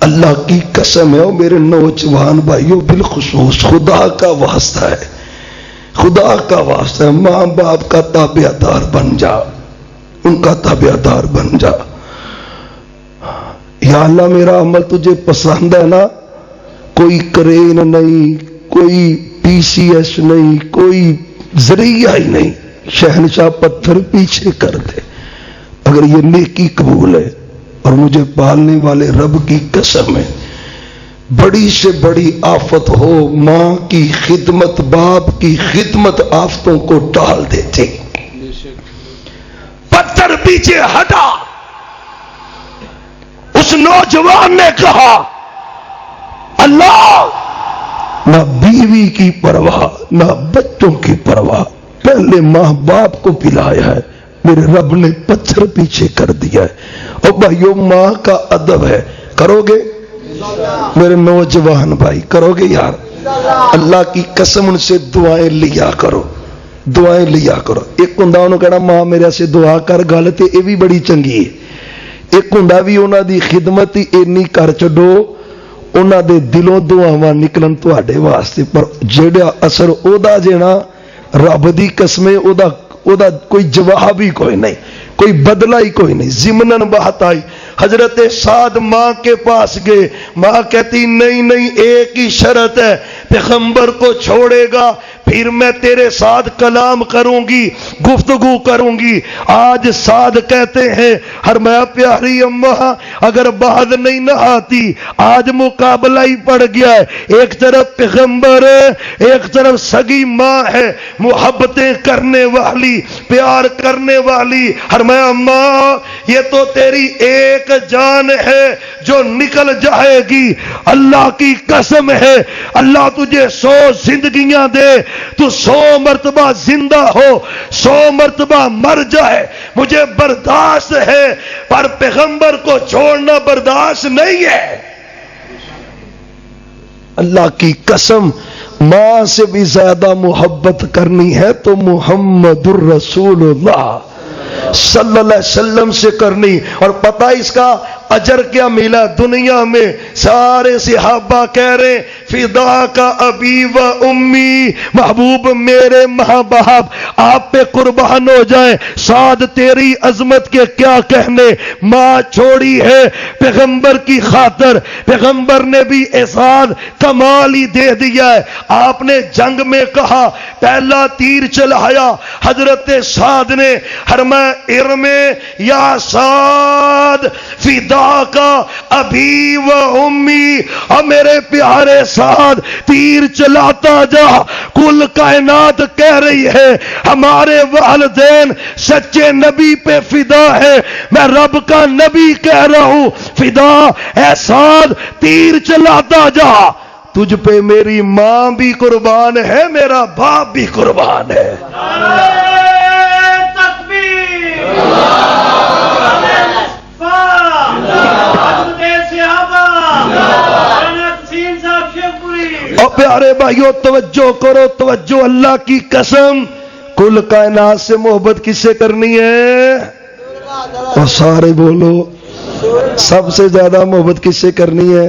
اللہ کی قسم ہے، اور میرے نوجوان بھائیوں بالخصوص خدا کا واسطہ ہے، خدا کا واسطہ ہے، ماں باپ کا تابع دار بن جا، ان کا تابع دار بن جا۔ یا اللہ میرا عمل تجھے پسند ہے نا، کوئی کرین نہیں، کوئی پی سی ایس نہیں، کوئی ذریعہ ہی نہیں، شہنشاہ پتھر پیچھے کر دے اگر یہ نیکی قبول ہے۔ اور مجھے پالنے والے رب کی قسم ہے، بڑی سے بڑی آفت ہو، ماں کی خدمت باپ کی خدمت آفتوں کو ٹال دیتے۔ پتھر پیچھے ہٹا، اس نوجوان نے کہا اللہ نہ بیوی کی پرواہ نہ بچوں کی پرواہ، پہلے ماں باپ کو پلایا ہے، میرے رب نے پتھر پیچھے کر دیا ہے۔ اور بھائیو ماں کا ادب ہے، کرو گے میرے نوجوان بھائی، کرو گے یار؟ اللہ کی قسم ان سے دعائیں لیا کرو، دعائیں لیا کرو۔ ایک ہوں انہوں کہنا ماں میرے سے دعا کر، گل تے یہ بھی بڑی چنگی ہے۔ ایک ہوں بھی انہوں دی خدمت ہی اینی کر چڈو انہوں دے دلوں دعاواں نکلن تواڈے واسطے، پر جیڑا اثر او دا جینا رب دی قسمیں او دا کوئی جواب ہی کوئی نہیں، کوئی بدلہ ہی کوئی نہیں۔ ضمناً بات آئی، حضرت سعد ماں کے پاس گئے، ماں کہتی نہیں نہیں ایک ہی شرط ہے، پیغمبر کو چھوڑے گا پھر میں تیرے ساتھ کلام کروں گی، گفتگو کروں گی۔ آج سعد کہتے ہیں فرمایا پیاری اماں اگر بعد نہیں نہ آتی، آج مقابلہ ہی پڑ گیا ہے، ایک طرف پیغمبر ہے ایک طرف سگی ماں ہے، محبتیں کرنے والی پیار کرنے والی۔ فرمایا اماں یہ تو تیری ایک جان ہے جو نکل جائے گی، اللہ کی قسم ہے اللہ تجھے 100 زندگیاں دے، تو 100 مرتبہ زندہ ہو، 100 مرتبہ مر جائے مجھے برداشت ہے، پر پیغمبر کو چھوڑنا برداشت نہیں ہے۔ اللہ کی قسم ماں سے بھی زیادہ محبت کرنی ہے تو محمد الرسول اللہ صلی اللہ علیہ وسلم سے کرنی۔ اور پتہ اس کا اجر کیا ملا؟ دنیا میں سارے صحابہ کہہ رہے فدا کا ابی و امی، محبوب میرے ماں باپ آپ پہ قربان ہو جائیں، سعد تیری عظمت کے کیا کہنے، ماں چھوڑی ہے پیغمبر کی خاطر، پیغمبر نے بھی احسان کمال ہی دے دیا ہے۔ آپ نے جنگ میں کہا پہلا تیر چلایا، حضرت سعد نے فرمایا ارمے یا سعد فدا کا ابی و امی، اور میرے پیارے سعد تیر چلاتا جا، کل کائنات کہہ رہی ہے ہمارے والدین سچے نبی پہ فدا ہے، میں رب کا نبی کہہ رہا ہوں فدا، اے سعد تیر چلاتا جا، تجھ پہ میری ماں بھی قربان ہے میرا باپ بھی قربان ہے۔ اور پیارے بھائیوں توجہ کرو توجہ، اللہ کی قسم کل کائنات سے محبت کس سے کرنی ہے؟ اور سارے بولو سب سے زیادہ محبت کس سے کرنی ہے؟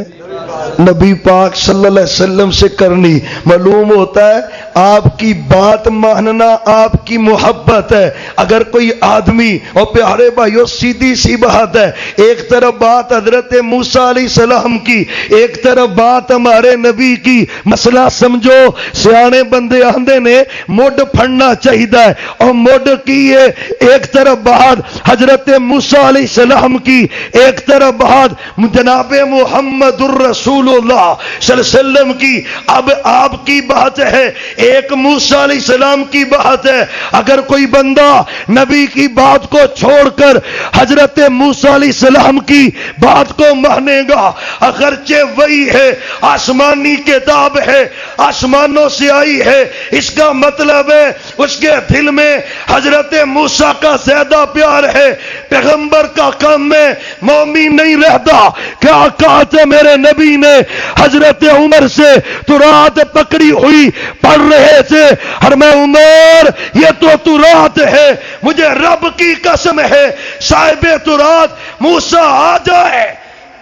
نبی پاک صلی اللہ علیہ وسلم سے کرنی۔ معلوم ہوتا ہے آپ کی بات ماننا آپ کی محبت ہے۔ اگر کوئی آدمی، اور پیارے بھائیوں سیدھی سی بات ہے، ایک طرف بات حضرت موسیٰ علیہ السلام کی، ایک طرف بات ہمارے نبی کی، مسئلہ سمجھو، سیانے بندے آندے نے موڈ پھڑنا چاہیے، اور موڈ کی ہے ایک طرف بات حضرت موسیٰ علیہ السلام کی، ایک طرف بات جناب محمد الرسول اللہ صلی اللہ علیہ وسلم کی۔ اب آپ کی بات ہے، ایک موسیٰ علیہ السلام کی بات ہے۔ اگر کوئی بندہ نبی کی بات کو چھوڑ کر حضرت موسیٰ علیہ السلام کی بات کو مانے گا، اگرچہ وہی ہے، آسمانی کتاب ہے، آسمانوں سے آئی ہے، اس کا مطلب ہے اس کے دل میں حضرت موسیٰ کا زیادہ پیار ہے، پیغمبر کا کم میں مومن نہیں رہتا۔ کیا کہا تھا میرے نبی نے حضرت عمر سے؟ تو رات پکڑی ہوئی پڑھ رہے تھے، اور میں عمر یہ تو رات ہے، مجھے رب کی قسم ہے صاحب تو رات موسیٰ آ جائے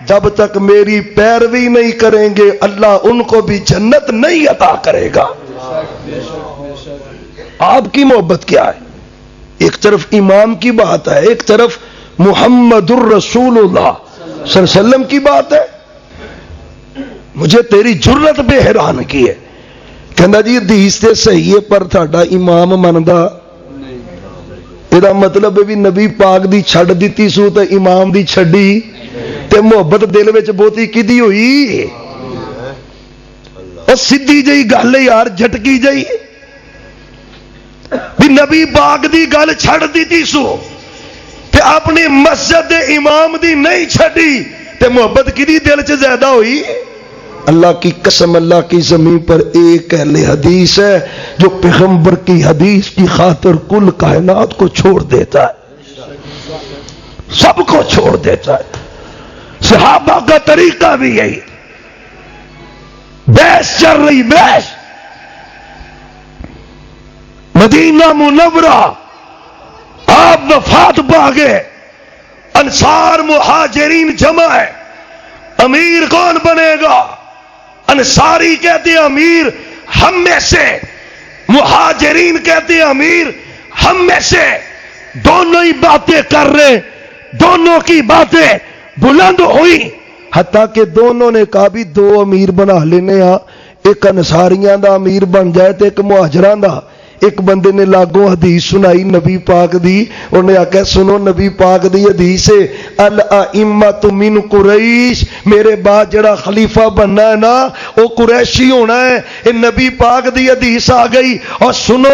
جب تک میری پیروی نہیں کریں گے اللہ ان کو بھی جنت نہیں عطا کرے گا. آپ کی محبت کیا ہے؟ ایک طرف امام کی بات ہے، ایک طرف محمد الرسول اللہ صلی اللہ علیہ وسلم کی بات ہے. مجھے تیری جرت بے حیران کی ہے. کہندا جی حدیث تے صحیح ہے پر تھاڈا امام مندا. یہ مطلب ہے بھی نبی پاک دی چھڑ دیتی سو تے امام دی چھڑی تے محبت دل وچ بہتی کدی ہوئی. اور سیدھی جئی گل یار جھٹکی جئی بھی نبی پاک دی گل چھڑ دیتی سو تے اپنی مسجد دے امام دی نہیں چھڑی تے محبت کدی دل چ زیادہ ہوئی. اللہ کی قسم اللہ کی زمین پر ایک اہل حدیث ہے جو پیغمبر کی حدیث کی خاطر کل کائنات کو چھوڑ دیتا ہے، سب کو چھوڑ دیتا ہے. صحابہ کا طریقہ بھی یہی. بحث چل رہی بحث مدینہ منورہ، آپ وفات پا گئے، انصار مہاجرین جمع ہے، امیر کون بنے گا؟ انصاری کہتے ہیں امیر ہم میں سے، مہاجرین کہتے ہیں امیر ہم میں سے. دونوں ہی باتیں کر رہے، دونوں کی باتیں بلند ہوئی، حتیٰ کہ دونوں نے کہا بھی دو امیر بنا لینے ہاں، ایک انصاریاں دا امیر بن جائے تے ایک مہاجران دا. ایک بندے نے لاگوں حدیث سنائی نبی پاک دی، انہوں نے آکھا سنو نبی پاک دی حدیث ہے الائمۃ من قریش، میرے بعد جڑا خلیفہ بننا ہے نا وہ قریشی ہونا ہے. یہ نبی پاک دی حدیث آ گئی. اور سنو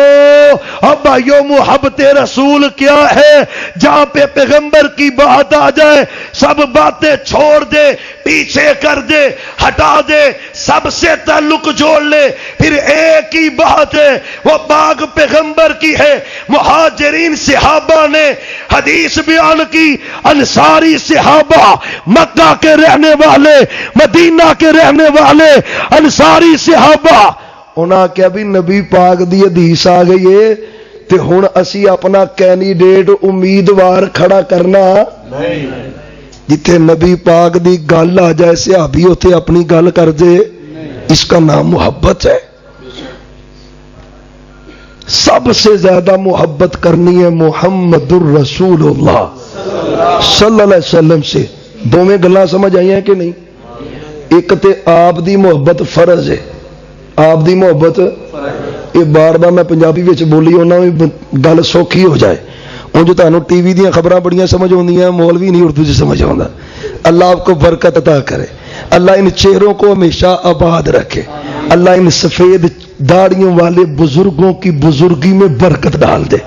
اب بھائیو محبت رسول کیا ہے؟ جہاں پہ پیغمبر کی بات آ جائے سب باتیں چھوڑ دے، پیچھے کر دے، ہٹا دے، سب سے تعلق جوڑ لے. پھر ایک ہی بات ہے، وہ بات پیغمبر کی ہے. مہاجرین صحابہ نے حدیث بیان کی، انصاری صحابہ مکہ کے رہنے والے، مدینہ کے رہنے والے انصاری صحابہ انہاں کیا بھی نبی پاک دی حدیث آ گئی ہے تے ہن اسی اپنا کینڈیڈیٹ امیدوار کھڑا کرنا نہیں. جتھے نبی پاک دی گل آ جائے صحابی اوتھے اپنی گل کر دے، اس کا نام محبت ہے. سب سے زیادہ محبت کرنی ہے محمد الرسول اللہ صلی اللہ علیہ وسلم سے. دونوں گلاں سمجھ آئی ہیں کہ نہیں؟ ایک تے آپ دی محبت فرض ہے، آپ دی محبت یہ بار بار میں پنجابی وچ بولی ہونا گل سوکھی ہو جائے. ان جو تانوں ٹی وی دیاں خبراں بڑیاں سمجھ آندیاں، مولوی نہیں اردو چ سمجھ آندا. اللہ آپ کو برکت عطا کرے، اللہ ان چہروں کو ہمیشہ آباد رکھے، اللہ ان سفید داڑیوں والے بزرگوں کی بزرگی میں برکت ڈال دے،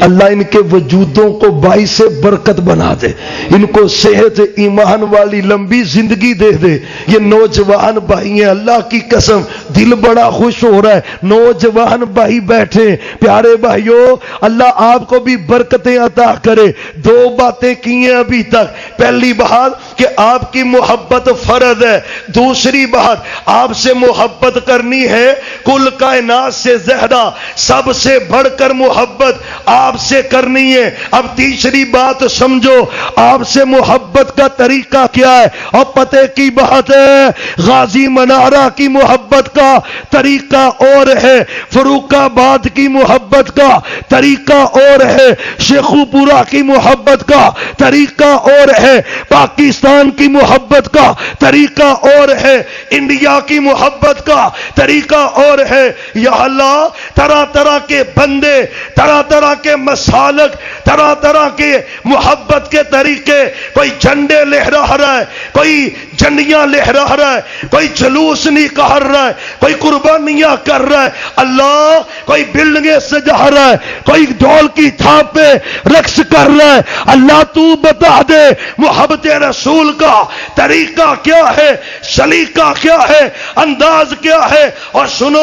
اللہ ان کے وجودوں کو باعث برکت بنا دے، ان کو صحت ایمان والی لمبی زندگی دے دے. یہ نوجوان بھائی ہیں، اللہ کی قسم دل بڑا خوش ہو رہا ہے. نوجوان بھائی بیٹھے، پیارے بھائیوں اللہ آپ کو بھی برکتیں عطا کرے. دو باتیں کی ہیں ابھی تک. پہلی بات کہ آپ کی محبت فرض ہے، دوسری بات آپ سے محبت کرنی ہے کل کائنات سے زیادہ سب سے بڑھ کر محبت آپ سے کرنی ہے. اب تیسری بات سمجھو، آپ سے محبت کا طریقہ کیا ہے؟ اور پتہ کی بات ہے غازی منارہ کی محبت کا طریقہ اور ہے، فروخ آباد کی محبت کا طریقہ اور ہے، شیخو پورہ کی محبت کا طریقہ اور ہے، پاکستان کی محبت کا طریقہ اور ہے، انڈیا کی محبت کا طریقہ اور ہے. یا اللہ طرح طرح کے بندے، طرح طرح کے مسالک، طرح طرح کے محبت کے طریقے، کوئی جھنڈے لہرا رہا ہے، کوئی جھنڈیاں لہرا رہا ہے، کوئی جلوس نکال رہا ہے، کوئی قربانیاں کر رہا ہے. اللہ کوئی بلڈنگیں سجا رہا ہے، کوئی ڈھول کی تھاپ پہ رقص کر رہا ہے. اللہ تو بتا دے محبت رسول کا طریقہ کیا ہے، سلیقہ کیا ہے، انداز کیا ہے. اور سنو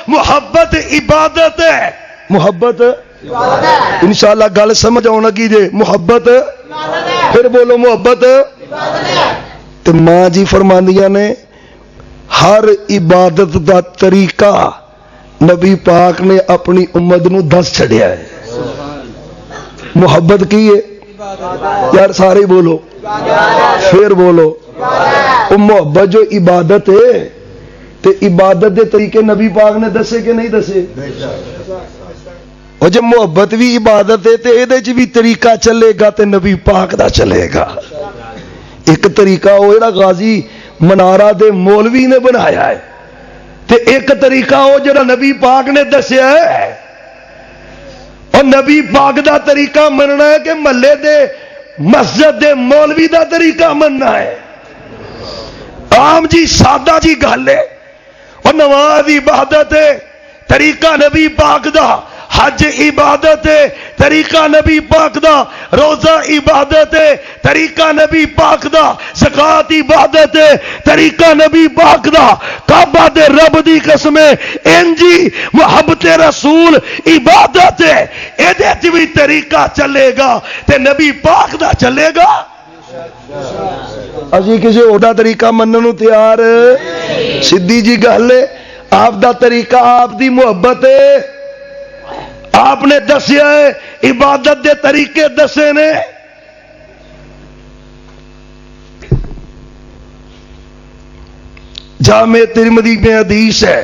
محبت عبادت ہے. محبت انشاءاللہ گل سمجھ آنا کیجئے. محبت پھر بولو محبت. تو ماں جی فرماندیاں نے ہر عبادت دا طریقہ نبی پاک نے اپنی امت نو دس چھڑیا ہے. محبت کی ہے یار، سارے بولو پھر بولو. وہ محبت جو عبادت ہے تے عبادت دے طریقے نبی پاک نے دسے کہ نہیں دسے؟ اور جب محبت بھی عبادت ہے تے اے چ بھی طریقہ چلے گا تے نبی پاک دا چلے گا. ایک طریقہ وہ جڑا غازی منارہ دے مولوی نے بنایا ہے تے ایک طریقہ وہ جڑا نبی پاک نے دسیا ہے. اور نبی پاک دا طریقہ مننا ہے کہ محلے دے مسجد دے مولوی دا طریقہ مننا ہے؟ عام جی سادہ جی گل ہے. اور نماز عبادت ہے طریقہ نبی پاک دا، حج عبادت ہے طریقہ نبی پاک دا، روزہ عبادت ہے طریقہ نبی پاک دا، زکات عبادت ہے طریقہ نبی پاک دا. کعبہ دے رب دی قسم انجی محبت رسول عبادت ہے، ایدے چ بھی طریقہ چلے گا تے نبی پاک دا چلے گا. اسی کسی اوڈا طریقہ منن نو تیار سیدھی جی گل ہے. آپ دا طریقہ آپ دی محبت ہے، آپ نے دسیا ہے، عبادت دے طریقے دسے نے. جامع ترمذی میں حدیث ہے،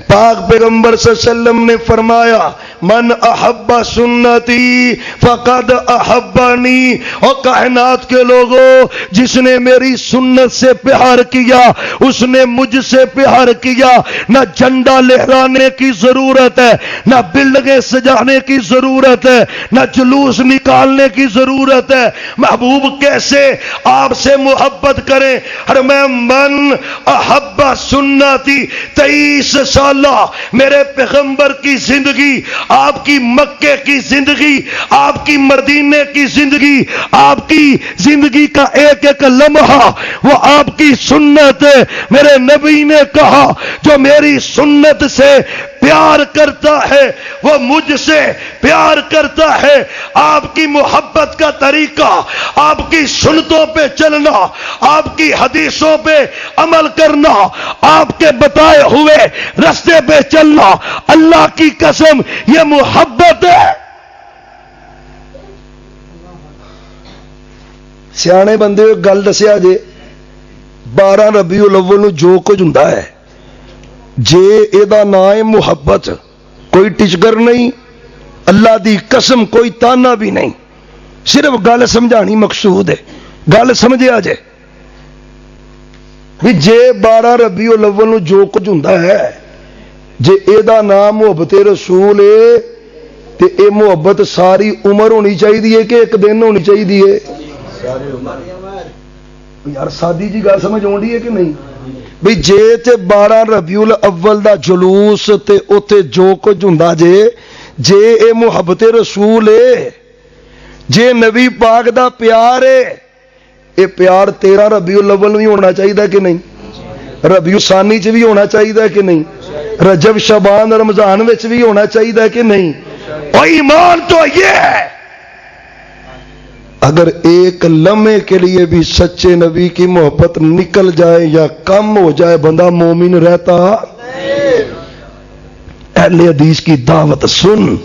پاک پیغمبر صلی اللہ علیہ وسلم نے فرمایا من احب سنتی فقد احبنی. اور کائنات کے لوگوں، جس نے میری سنت سے پیار کیا اس نے مجھ سے پیار کیا. نہ جھنڈا لہرانے کی ضرورت ہے، نہ بلڈنگیں سجانے کی ضرورت ہے، نہ جلوس نکالنے کی ضرورت ہے. محبوب کیسے آپ سے محبت کریں؟ ہر میں من احب سنتی 23 سالہ میرے پیغمبر کی زندگی، آپ کی مکے کی زندگی، آپ کی مدینے کی زندگی، آپ کی زندگی کا ایک ایک لمحہ وہ آپ کی سنت ہے. میرے نبی نے کہا جو میری سنت سے پیار کرتا ہے وہ مجھ سے پیار کرتا ہے. آپ کی محبت کا طریقہ، آپ کی سنتوں پہ چلنا، آپ کی حدیثوں پہ عمل کرنا، آپ کے بتائے ہوئے رستے پہ چلنا، اللہ کی قسم یہ محبت ہے. سیانے بندے گل دسیا جے 12 ربیع الاول نو جو کچھ ہوندا ہے جے اے دا نام ہے محبت، کوئی ٹچگر نہیں، اللہ دی قسم کوئی تانا بھی نہیں، صرف گل سمجھانی مقصود ہے. گل سمجھیا جے بھی جے 12 ربیع الاول نو جو کچھ ہوندا ہے جے اے دا نام محبت رسول ہے تے اے محبت ساری عمر ہونی چاہیے کہ ایک دن ہونی چاہیے؟ یار سادی جی گل سمجھ آؤندی ہے کہ نہیں؟ بھئی جے تے 12 ربیع الاول دا جلوس تے اوتے جو کچھ ہوندا جے اے محبت رسول ہے، جے نبی پاک دا پیار ہے، اے پیار 13 ربیع الاول بھی ہونا چاہیے کہ نہیں؟ ربیع ثانی چ بھی ہونا چاہیے کہ نہیں؟ رجب شعبان رمضان وچ بھی ہونا چاہیے کہ نہیں؟ اور ایمان تو یہ ہے اگر ایک لمحے کے لیے بھی سچے نبی کی محبت نکل جائے یا کم ہو جائے بندہ مومن رہتا. اہل حدیث کی دعوت سن،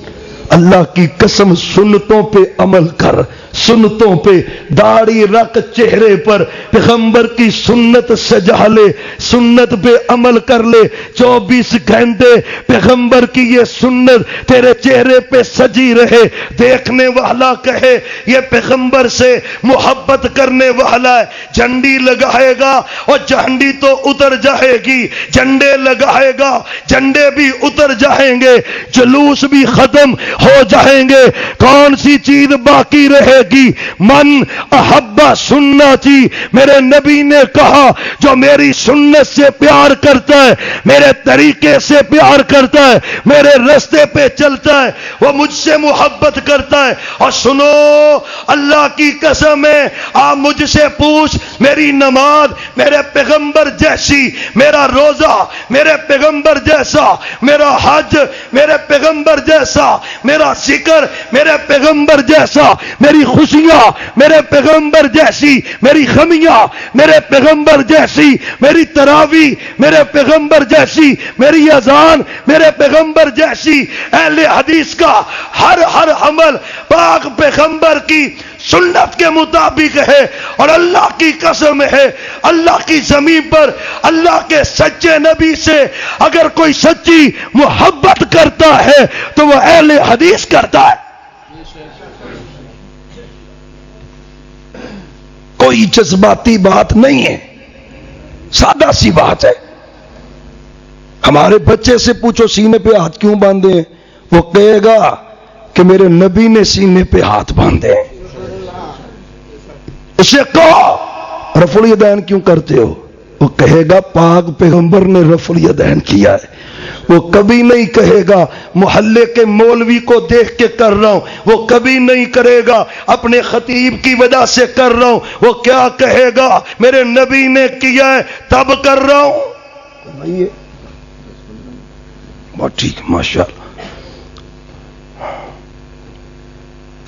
اللہ کی قسم سنتوں پہ عمل کر، سنتوں پہ داڑھی رکھ چہرے پر، پیغمبر کی سنت سجا لے، سنت پہ عمل کر لے. 24 گھنٹے پیغمبر کی یہ سنت تیرے چہرے پہ سجی رہے، دیکھنے والا کہے یہ پیغمبر سے محبت کرنے والا ہے. جھنڈی لگائے گا اور جھنڈی تو اتر جائے گی، جھنڈے لگائے گا جھنڈے بھی اتر جائیں گے، جلوس بھی ختم ہو جائیں گے. کون سی چیز باقی رہے گی؟ من احب سنتی. میرے نبی نے کہا جو میری سنت سے پیار کرتا ہے، میرے طریقے سے پیار کرتا ہے، میرے رستے پہ چلتا ہے، وہ مجھ سے محبت کرتا ہے. اور سنو اللہ کی قسم ہے، آپ مجھ سے پوچھ میری نماز میرے پیغمبر جیسی، میرا روزہ میرے پیغمبر جیسا، میرا حج میرے پیغمبر جیسا، میرا ذکر میرے پیغمبر جیسا، میری خوشیاں میرے پیغمبر جیسی میری خمیاں، میرے پیغمبر جیسی میری تراوی، میرے پیغمبر جیسی میری اذان، میرے پیغمبر جیسی اہل حدیث کا ہر عمل پاک پیغمبر کی سنت کے مطابق ہے. اور اللہ کی قسم ہے، اللہ کی زمین پر اللہ کے سچے نبی سے اگر کوئی سچی محبت کرتا ہے تو وہ اہل حدیث کرتا ہے. کوئی جذباتی بات نہیں ہے، سادہ سی بات ہے. ہمارے بچے سے پوچھو سینے پہ ہاتھ کیوں باندھے ہیں، وہ کہے گا کہ میرے نبی نے سینے پہ ہاتھ باندھے ہیں. اسے کہو رفع الیدین کیوں کرتے ہو، وہ کہے گا پاک پیغمبر نے رفع الیدین کیا ہے. وہ کبھی نہیں کہے گا محلے کے مولوی کو دیکھ کے کر رہا ہوں، وہ کبھی نہیں کرے گا اپنے خطیب کی وجہ سے کر رہا ہوں. وہ کیا کہے گا، میرے نبی نے کیا ہے تب کر رہا ہوں. بہت ٹھیک، ماشاءاللہ.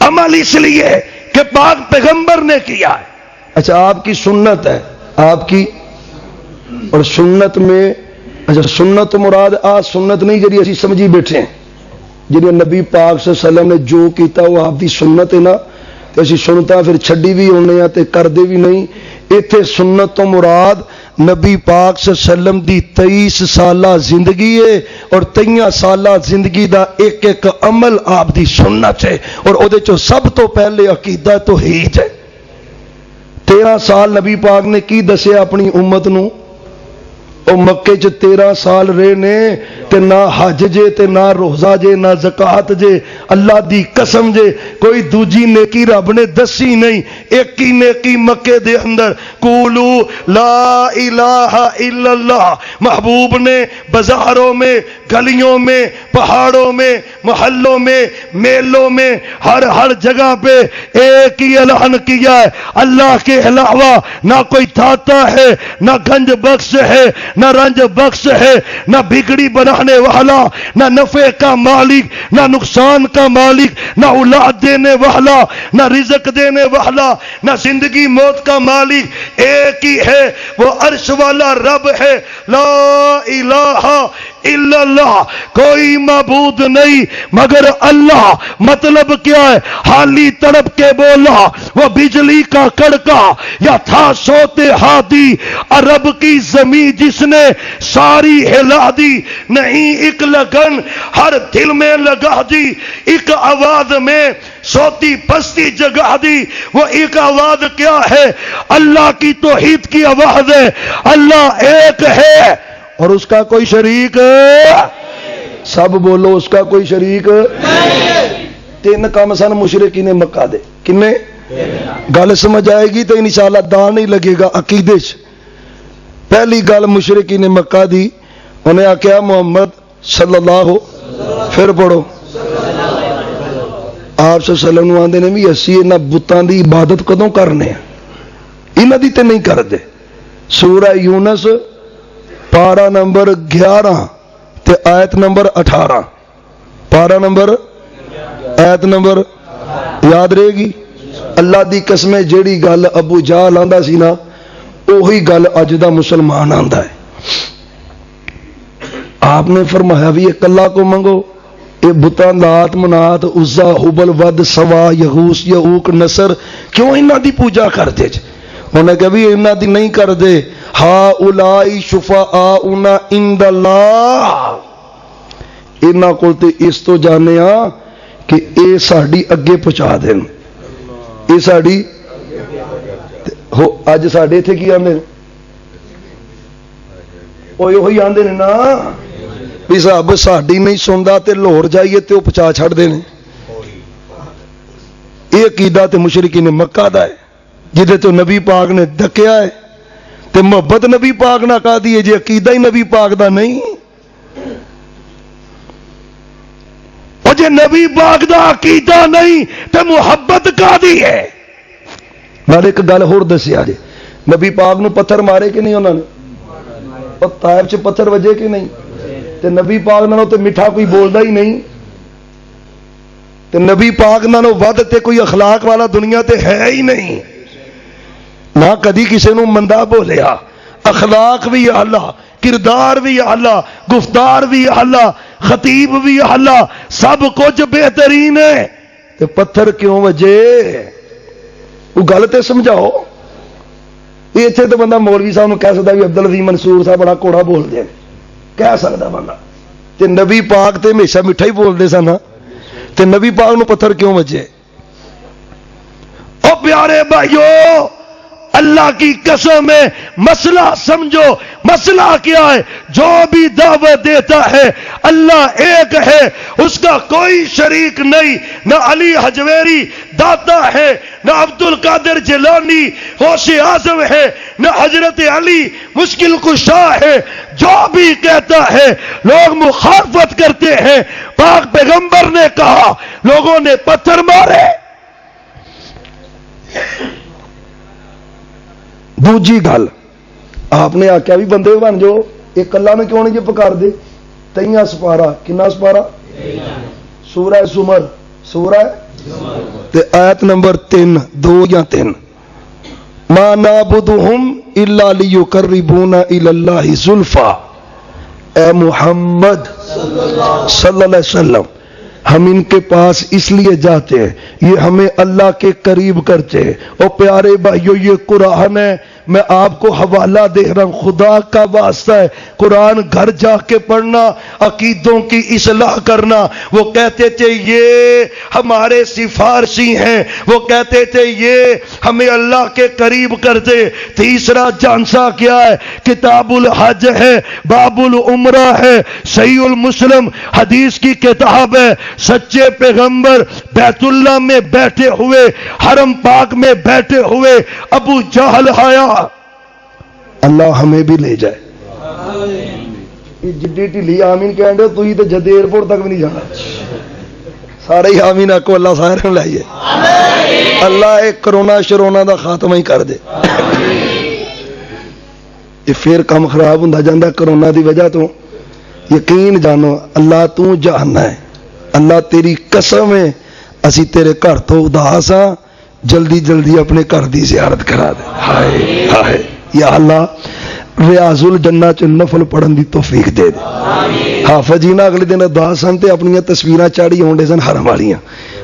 عمل اس لیے کہ پاک پیغمبر نے کیا ہے. اچھا آپ کی سنت ہے، آپ کی، اور سنت میں اچھا سنت مراد آ سنت نہیں جی اسی سمجھی بیٹھے ہیں جی نبی پاک صلی اللہ علیہ وسلم نے جو کیتا وہ آپ دی سنت ہے نا، تو اسی سنتا پھر چھڈی بھی ہونے ہیں تے کردے بھی نہیں. ایتھے سنت تو مراد نبی پاک صلی اللہ علیہ وسلم دی 23 سالہ زندگی ہے، اور 23 سالہ زندگی دا ایک ایک عمل آپ دی سنت ہے. اور او دے چو سب تو پہلے عقیدہ توحید ہے. 13 سال نبی پاک نے کی دسے اپنی امت نو، او مکے چ 13 سال رہے نے تے نہ حج جے تے نہ روزہ جے نہ زکات جے. اللہ دی قسم جے کوئی دوجی نیکی رب نے دسی نہیں، ایک ہی نیکی مکے دے اندر قولو لا الہ الا اللہ. محبوب نے بازاروں میں، گلیوں میں، پہاڑوں میں، محلوں میں، میلوں میں، ہر جگہ پہ ایک ہی اعلان کیا ہے، اللہ کے علاوہ نہ کوئی داتا ہے، نہ گنج بخش ہے، نہ رنج بخش ہے، نہ بگڑی بنانے والا، نہ نفع کا مالک، نہ نقصان کا مالک، نہ اولاد دینے والا، نہ رزق دینے والا، نہ زندگی موت کا مالک. ایک ہی ہے، وہ عرش والا رب ہے. لا الہ الا اللہ، کوئی معبود نہیں مگر اللہ. مطلب کیا ہے، حالی تڑپ کے بولا وہ بجلی کا کڑکا یا تھا سوتے ہادی، عرب کی زمین جس نے ساری ہلا دی. نہیں ایک لگن ہر دل میں لگا دی، ایک آواز میں سوتی پستی جگہ دی. وہ ایک آواز کیا ہے، اللہ کی توحید کی آواز ہے. اللہ ایک ہے اور اس کا کوئی شریک، سب بولو اس کا کوئی شریک. 3 کام سن مشرکین مکہ دے، کنے گل سمجھ آئے گی تو انشاءاللہ دان نہیں لگے گا عقیدے سے. پہلی گل مشرکین مکہ دی، انہیں آکھیا محمد صلی اللہ پھر پڑھو آپ صلی اللہ علیہ وسلم آندے نے بھی اسی انہاں بتاں دی عبادت کدوں کرنے ہیں، انہاں دی تے نہیں کردے. سورہ یونس پارہ نمبر 11 تے آیت نمبر 18، پارہ نمبر آیت نمبر یاد رہے گی. اللہ دی قسم جیڑی گل ابو جہل آندا سی نا وہی گل اج دا مسلمان آندا ہے. آپ نے فرمایا بھی ایک اللہ کو منگو، یہ بتاں لات منات عزا حبل ود سوا یغوس یعوق نصر کیوں انہاں دی پوجا کرتے جے؟ انہیں کہا بھی انہاں دی نہیں کر دے. ہا اولائی شفعاؤنا عند اللہ، انہاں کول تے اس تو جانے ہاں کہ اے ساڈی اگے پہنچا دین. اے ساڈی ہو اج ساڈے ایتھے کی آندے اوہ ہوئی آندے نے نا بھی صاحب ساڈی نہیں سندا تے لاہور جائیے تے او پہنچا چھڑ دے نے. یہ عقیدہ تے مشرکین مکہ دا ہے جدے تو نبی پاک نے ڈکیا ہے. تے محبت نبی پاک نہ کا دی ہے جی عقیدہ ہی نبی پاک دا نہیں. اور جے نبی پاک دا عقیدہ نہیں تے محبت کا دی ہے. میں ایک گل ہور دسیا جی، نبی پاک نو پتھر مارے کہ نہیں انہوں نے، اور طائف چ پتھر وجے کہ نہیں، تے نبی پاک نالوں تے میٹھا کوئی بولدا ہی نہیں. تے نبی پاک نالوں ود تے کوئی اخلاق والا دنیا تے ہے ہی نہیں. نہ کدی کسی نو مندا بولیا. اخلاق بھی اعلیٰ، کردار بھی اعلیٰ، گفتار بھی اعلیٰ، خطیب بھی اعلیٰ، سب کچھ بہترین ہے. تے پتھر کیوں وجے؟ وہ گل تے سمجھاؤ. یہ اتنے تو بندہ مولوی صاحب کہہ سکتا بھی عبدالعزیز منصور صاحب بڑا کوڑا بول دے، کہہ سکتا بندہ. تے نبی پاک تے ہمیشہ میٹھا ہی بولتے سن. تے نبی پاک نو پتھر کیوں وجے؟ او پیارے بھائیو، اللہ کی قسم ہے، مسئلہ سمجھو. مسئلہ کیا ہے؟ جو بھی دعوت دیتا ہے اللہ ایک ہے، اس کا کوئی شریک نہیں. نہ علی حجویری داتا ہے، نہ عبد القادر جیلانی غوث اعظم ہے، نہ حضرت علی مشکل کشا ہے. جو بھی کہتا ہے لوگ مخالفت کرتے ہیں. پاک پیغمبر نے کہا، لوگوں نے پتھر مارے. دوجی گل آپ نے آخیا بھی بندے بن جو، ایک اللہ نے کیوں نہیں جی پکار دے؟ تئیاں سپارا. کنا سپارا؟ سورہ زمر، سورہ تے آیت نمبر 3، 2 یا 3. ما نعبدہم الا لیقربونا الی اللہ زلفا. اے محمد صلی اللہ علیہ وسلم، ہم ان کے پاس اس لیے جاتے ہیں یہ ہمیں اللہ کے قریب کرتے ہیں. اور پیارے بھائیو یہ قرآن ہے، میں آپ کو حوالہ دے رہا ہوں، خدا کا واسطہ ہے. قرآن گھر جا کے پڑھنا، عقیدوں کی اصلاح کرنا. وہ کہتے تھے یہ ہمارے سفارشی ہیں، وہ کہتے تھے یہ ہمیں اللہ کے قریب کرتے. تیسرا جانسا کیا ہے؟ کتاب الحج ہے، باب العمرہ ہے، صحیح المسلم حدیث کی کتاب ہے. سچے پیغمبر بیت اللہ میں بیٹھے ہوئے، حرم پاک میں بیٹھے ہوئے ابو جہل آیا. اللہ ہمیں بھی لے جائے. جڈی ٹھلی آمین کہہ رہے تو ہی تو جدے ایئرپورٹ تک بھی نہیں جانا. سارے ہی آمین آکو، اللہ سارے لائیے. اللہ ایک کرونا شرونا دا خاتمہ ہی کر دے. یہ پھر کام خراب ہوندا جاندا کرونا دی وجہ تو. یقین جانو اللہ تو جاننا ہے. اللہ تیری قسم ہے اسی تیرے گھر تو اداس ہاں، جلدی جلدی اپنے گھر دی زیارت کرا دے. ہائے ہائے یا اللہ، ریاض الجنہ چ نفل پڑھن دی توفیق دے دے. حافظ جی نہ اگلے دن اداس سن تے اپنی تصویراں چاڑی ہونڈے سن حرم والیاں.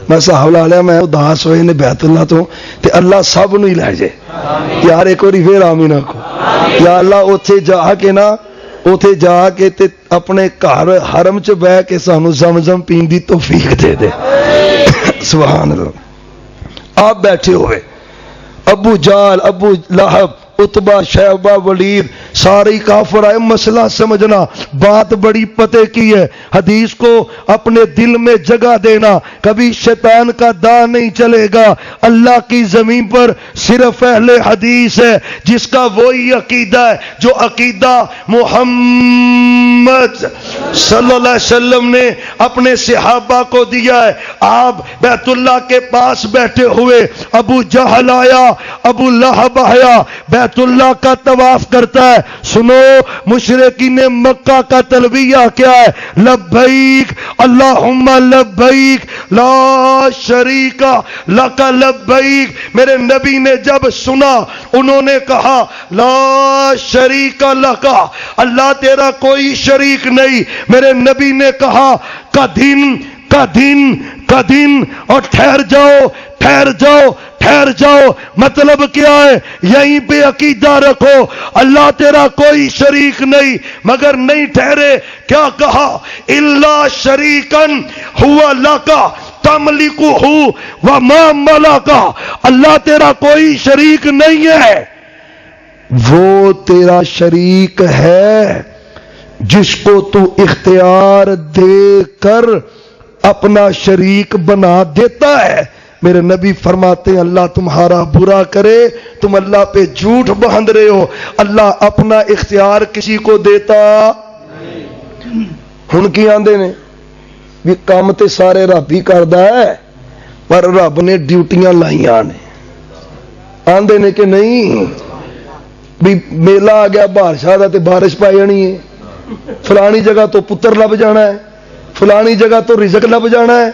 میں صاحب لا لیا، میں اداس ہوئے نے بیت اللہ تو، تے اللہ سب نو ہی لے جائے. یار ایک باری پھر آمین آکھو. یا اللہ اوتھے جا کے نا، اوتھے جا کے تے اپنے گھر حرم چ بہ کے سانو زمزم پین دی توفیق دے دے. سبحان اللہ. آپ بیٹھے ہوئے ابو جال، ابو لہب، عتبہ، شیبہ، ولید سارے کافر آئے. مسئلہ سمجھنا، بات بڑی پتے کی ہے. حدیث کو اپنے دل میں جگہ دینا. کبھی شیطان کا داں نہیں چلے گا. اللہ کی زمین پر صرف اہل حدیث ہے جس کا وہی عقیدہ ہے جو عقیدہ محمد صلی اللہ علیہ وسلم نے اپنے صحابہ کو دیا ہے. آپ بیت اللہ کے پاس بیٹھے ہوئے، ابو جہل آیا، ابو لہب آیا، بیت اللہ کا طواف کرتا ہے. سنو، مشرکین مکہ کا تلبیہ کیا ہے؟ لبیک اللہم لبیک لا شریک لک لبیک. میرے نبی نے جب سنا انہوں نے کہا لا شریک لک، اللہ تیرا کوئی شریک نہیں. میرے نبی نے کہا کدن کدن کدن، اور ٹھہر جاؤ ٹھہر جاؤ ٹھہر جاؤ. مطلب کیا ہے؟ یہیں پہ عقیدہ رکھو، اللہ تیرا کوئی شریک نہیں. مگر نہیں ٹھہرے، کیا کہا؟ الا شریکن ہوا لکا تملکہ وما ملکا. اللہ تیرا کوئی شریک نہیں ہے، وہ تیرا شریک ہے جس کو تو اختیار دے کر اپنا شریک بنا دیتا ہے. میرے نبی فرماتے ہیں اللہ تمہارا برا کرے، تم اللہ پہ جھوٹ باندھ رہے ہو. اللہ اپنا اختیار کسی کو دیتا. ہن کی آندے نے بھی کام تے سارے رب ہی کردا ہے، پر رب نے ڈیوٹیاں لائیاں نے. آندے نے کہ نہیں بھی میلہ آ گیا بارشاہ دا تے بارش پائی جانی ہے، فلانی جگہ تو پتر لب جانا ہے، فلانی جگہ تو رزق لب جانا ہے.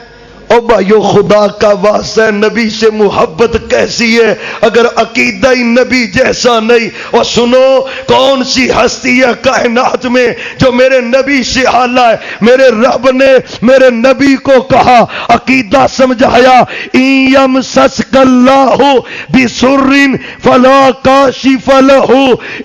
او بھائیو خدا کا واسطہ نبی سے محبت کیسی ہے اگر عقیدہ ہی نبی جیسا نہیں؟ اور سنو کون سی ہستی ہے کائنات میں جو میرے نبی سے اعلیٰ ہے؟ میرے رب نے میرے نبی کو کہا، عقیدہ سمجھایا، ان یمسسک اللہ بسر فلا کاشف لہ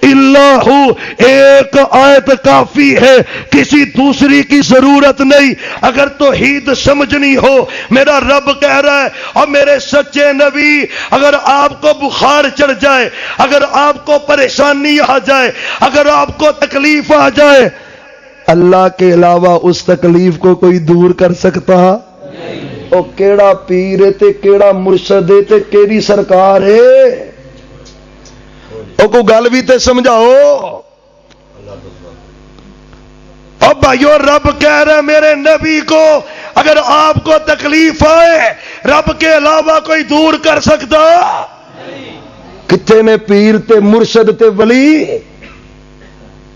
الا ہو، ایک آیت کافی ہے، کسی دوسری کی ضرورت نہیں۔ اگر توحید سمجھنی ہو میرا رب کہہ رہا ہے، اور میرے سچے نبی، اگر آپ کو بخار چڑھ جائے، اگر آپ کو پریشانی آ جائے، اگر آپ کو تکلیف آ جائے، اللہ کے علاوہ اس تکلیف کو کوئی دور کر سکتا؟ او کیڑا پیر ہے تے کیڑا مرشد ہے تے کیڑی سرکار ہے؟ او کو گل بھی تے سمجھاؤ۔ اب بھائیو رب کہہ رہے میرے نبی کو، اگر آپ کو تکلیف آئے رب کے علاوہ کوئی دور کر سکتا؟ کتنے نے پیر تے مرشد تے ولی؟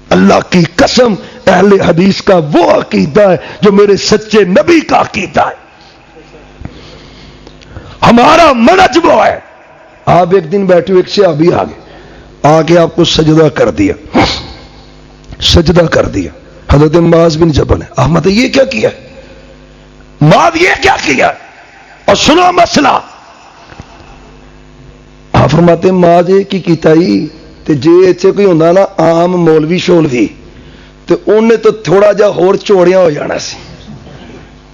اللہ کی قسم اہل حدیث کا وہ عقیدہ ہے جو میرے سچے نبی کا عقیدہ ہے، ہمارا منہج وہ ہے۔ آپ ایک دن بیٹھے ایک صحابی آ گئے، آ کے آپ کو سجدہ کر دیا، سجدہ کر دیا۔ حضرت معاذ بن جبل ہے، احمد یہ کیا کیا؟ معاذ یہ کیا کیا؟ اور سنو مسئلہ، آپ فرماتے ہیں معاذ یہ کی کیتا ہی تے جے ایتھے کوئی ہوندا نا عام مولوی شولوی تے انہیں تو تھوڑا جا ہور چوڑیاں ہو جانا سی،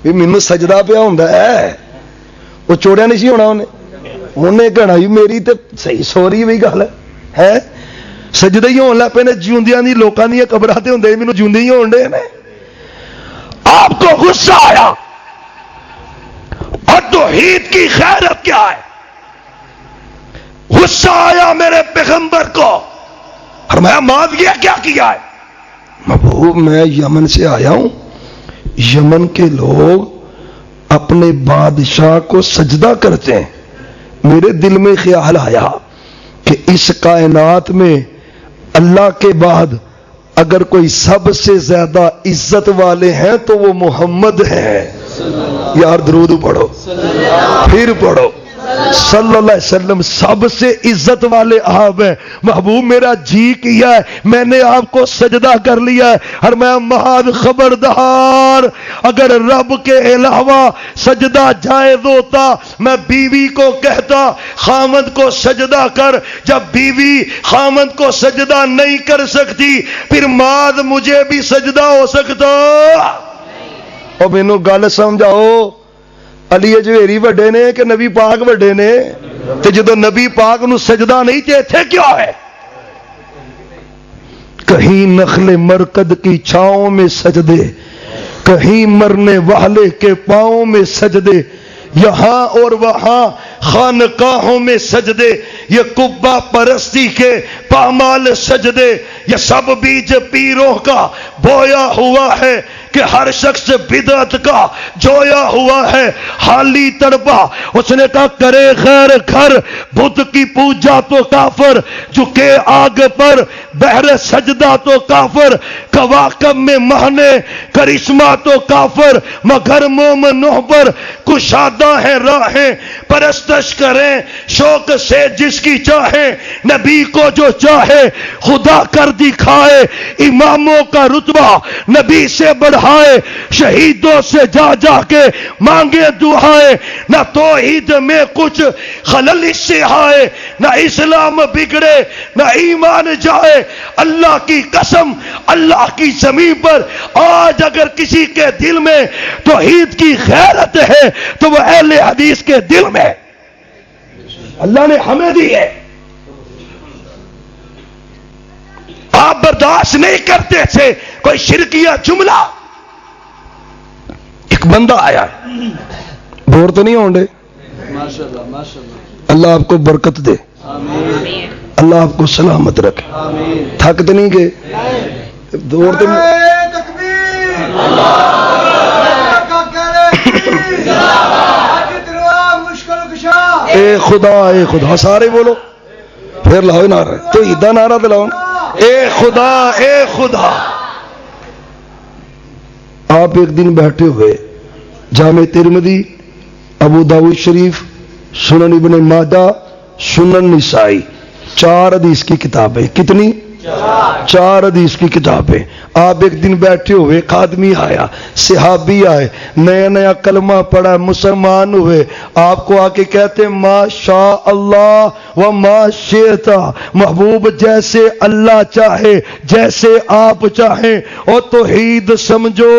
بھی مینوں سجدہ پیا ہوندا ہے، وہ چوڑیاں نہیں سی ہونا، انہیں کہنا بھی میری تے صحیح سوری وہی گل ہے، سجدے ہی ہون لگ پے نے، جیوندیاں دی لوکاں دی قبراں تے ہوندے مینوں جیوندے ہی ہون ڈے نے۔ آپ کو غصہ آیا، اور توحید کی خیرت کیا ہے؟ غصہ آیا میرے پیغمبر کو، فرمایا معاذ یہ کیا کیا ہے؟ محبوب میں یمن سے آیا ہوں، یمن کے لوگ اپنے بادشاہ کو سجدہ کرتے ہیں، میرے دل میں خیال آیا کہ اس کائنات میں اللہ کے بعد اگر کوئی سب سے زیادہ عزت والے ہیں تو وہ محمد ہیں۔ یار درود پڑھو، پھر پڑھو، صلی اللہ علیہ وسلم سب سے عزت والے آپ ہیں۔ محبوب میرا جی کیا ہے، میں نے آپ کو سجدہ کر لیا ہے، اور میں معاذ خبردار، اگر رب کے علاوہ سجدہ جائز ہوتا میں بیوی کو کہتا خامد کو سجدہ کر، جب بیوی خامد کو سجدہ نہیں کر سکتی پھر معاذ مجھے بھی سجدہ ہو سکتا؟ اور مینوں گل سمجھاؤ، علی اجویری وڈے نے کہ نبی پاک وڈے نے؟ تے جدو نبی پاک نو سجدہ نہیں تے ایتھے کیا ہے؟ کہیں نخل مرکد کی چھاؤں میں سجدے، کہیں مرنے والے کے پاؤں میں سجدے، یہاں اور وہاں خانقاہوں میں سجدے، یہ قبہ پرستی کے پامال سجدے، یہ سب بیج پیروں کا بویا ہوا ہے کہ ہر شخص بدعت کا جویا ہوا ہے۔ حالی تڑپا، اس نے کہا کرے خیر گھر، بدھ کی پوجا تو کافر، جھکے آگ پر بہر سجدہ تو کافر، کواکب میں مہنے کرشمہ تو کافر، مگر مومنوں پر کشادہ ہے راہیں، پرستش کریں شوق سے جس کی چاہیں، نبی کو جو چاہے خدا کر دکھائے، اماموں کا رتبہ نبی سے بڑھائے، شہیدوں سے جا جا کے مانگے دعائیں، نہ توحید میں کچھ خلل اس سے آئے، نہ اسلام بگڑے نہ ایمان جائے۔ اللہ کی قسم، اللہ کی زمین پر آج اگر کسی کے دل میں توحید کی غیرت ہے تو وہ اہل حدیث کے دل میں اللہ نے ہمیں دی ہے۔ آپ برداشت نہیں کرتے تھے کوئی شرکیہ جملہ، ایک بندہ آیا، بور تو نہیں ہونڈے، اللہ آپ کو برکت دے، اللہ آپ کو سلامت رکھے، تھک تو نہیں گئے، دور تو نہیں، اے خدا اے خدا، سارے بولو پھر لاؤ نعرہ، تو عیدہ نعرہ دلاؤ، اے خدا اے خدا۔ آپ ایک دن بیٹھے ہوئے جامع ترمذی ابو داؤد شریف، سنن ابن ماجہ، سنن نسائی، 4 حدیث کی کتابیں. کتنی؟ 4 حدیث کی کتابیں. آپ ایک دن بیٹھے ہوئے، ایک آدمی آیا، صحابی آئے، نیا نیا کلمہ پڑھا، مسلمان ہوئے، آپ کو آ کے کہتے ما شاء اللہ و ما شئت، محبوب جیسے اللہ چاہے، جیسے آپ چاہیں. اور توحید سمجھو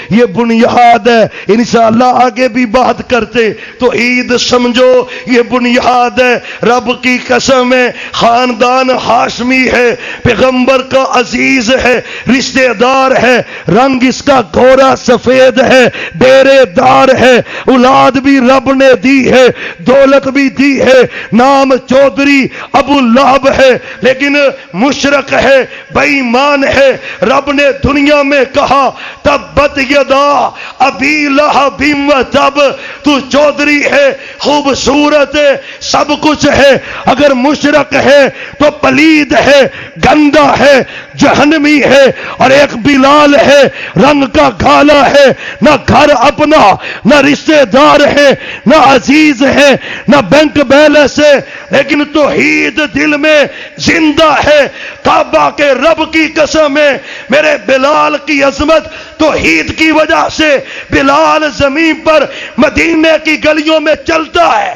یہ بنیاد ہے، انشاءاللہ آگے بھی بات کرتے. توحید سمجھو یہ بنیاد ہے. رب کی قسم ہے، خاندان ہاشمی ہے، پیغمبر کا عزیز ہے، رشتہ دار ہے، رنگ اس کا گورا سفید ہے، ڈیرے دار ہے، اولاد بھی رب نے دی ہے، دولت بھی دی ہے، نام چودھری ابو لہب ہے، لیکن مشرک ہے، بے ایمان ہے. رب نے دنیا میں کہا تبت یدا ابی لہب وتب، تو چودھری ہے، خوبصورت ہے، سب کچھ ہے، اگر مشرک ہے تو پلید ہے، گندا ہے، جہنمی ہے. اور ایک بلال ہے، رنگ کا کالا ہے، نہ گھر اپنا، نہ رشتہ دار ہے، نہ عزیز ہے، نہ بینک بیلنس ہے، لیکن توحید دل میں زندہ ہے. کعبہ کے رب کی قسم ہے، میرے بلال کی عظمت توحید کی وجہ سے. بلال زمین پر مدینے کی گلیوں میں چلتا ہے،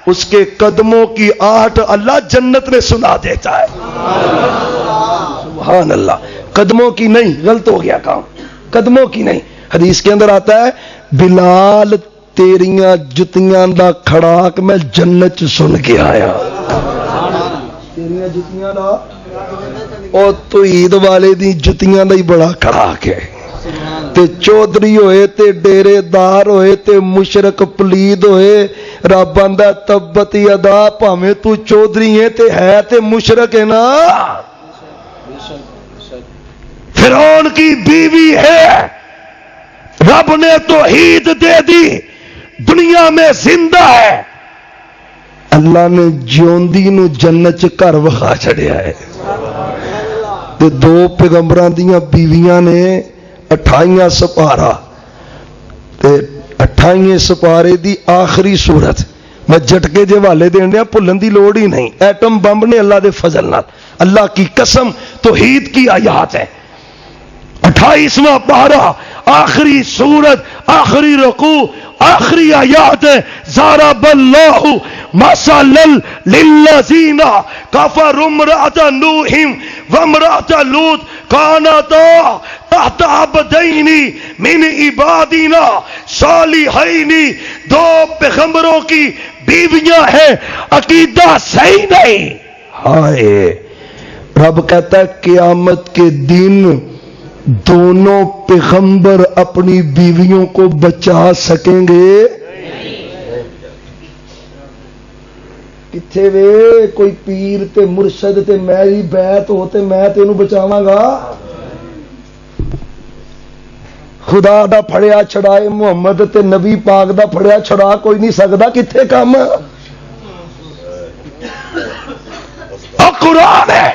اس کے قدموں کی آہٹ اللہ جنت میں سنا دیتا ہے. سبحان اللہ. قدموں کی نہیں، غلط ہو گیا کام، قدموں کی نہیں. حدیث کے اندر آتا ہے بلال تیریاں جتیاں دا کھڑاک میں جنت چ سن کے آیا. تیریاں جتیاں دا او تو عید والے دی جتیاں دا ہی بڑا کھڑاک ہے. تے چودھری ہوئے تے ڈیرے دار ہوئے تے مشرک پلید ہوئے، رب آندا تبت یدا، پاویں تو چودھری ہے تے مشرک ہے نا. فرعون کی بیوی ہے، رب نے توحید دے دی، دنیا میں زندہ ہے. اللہ نے جیوندی نو جنت چ گھر وکھا چھڑیا ہے. تے 2 پیغمبراں دیاں بیویاں نے 28 سپارہ تے 28 سپارے دی آخری صورت میں جھٹکے جے والے دین دیا، بھولن دی لوڑ ہی نہیں. ایٹم بم نے اللہ دے فضل نال، اللہ کی قسم توحید کی آیات ہے. 28واں پارہ، آخری سورت، آخری رکوع، آخری آیات ہے. ضرب اللہ مثلا للذین کفروا امرأۃ نوح وامرأۃ لوط کانتا تحت عبدین من عبادنا صالحین. 2 پیغمبروں کی بیویاں ہیں، عقیدہ صحیح نہیں. ہائے، رب کہتا ہے قیامت کے دن دونوں پیغمبر اپنی بیویوں کو بچا سکیں گے؟ کتھے وے کوئی پیر تے مرشد تے میری بیعت ہوتے میں تینوں بچاواں گا؟ خدا دا پھڑیا چھڑائے محمد تے نبی پاک دا پھڑیا چھڑا کوئی نہیں سکدا. کتھے کام قرآن ہے.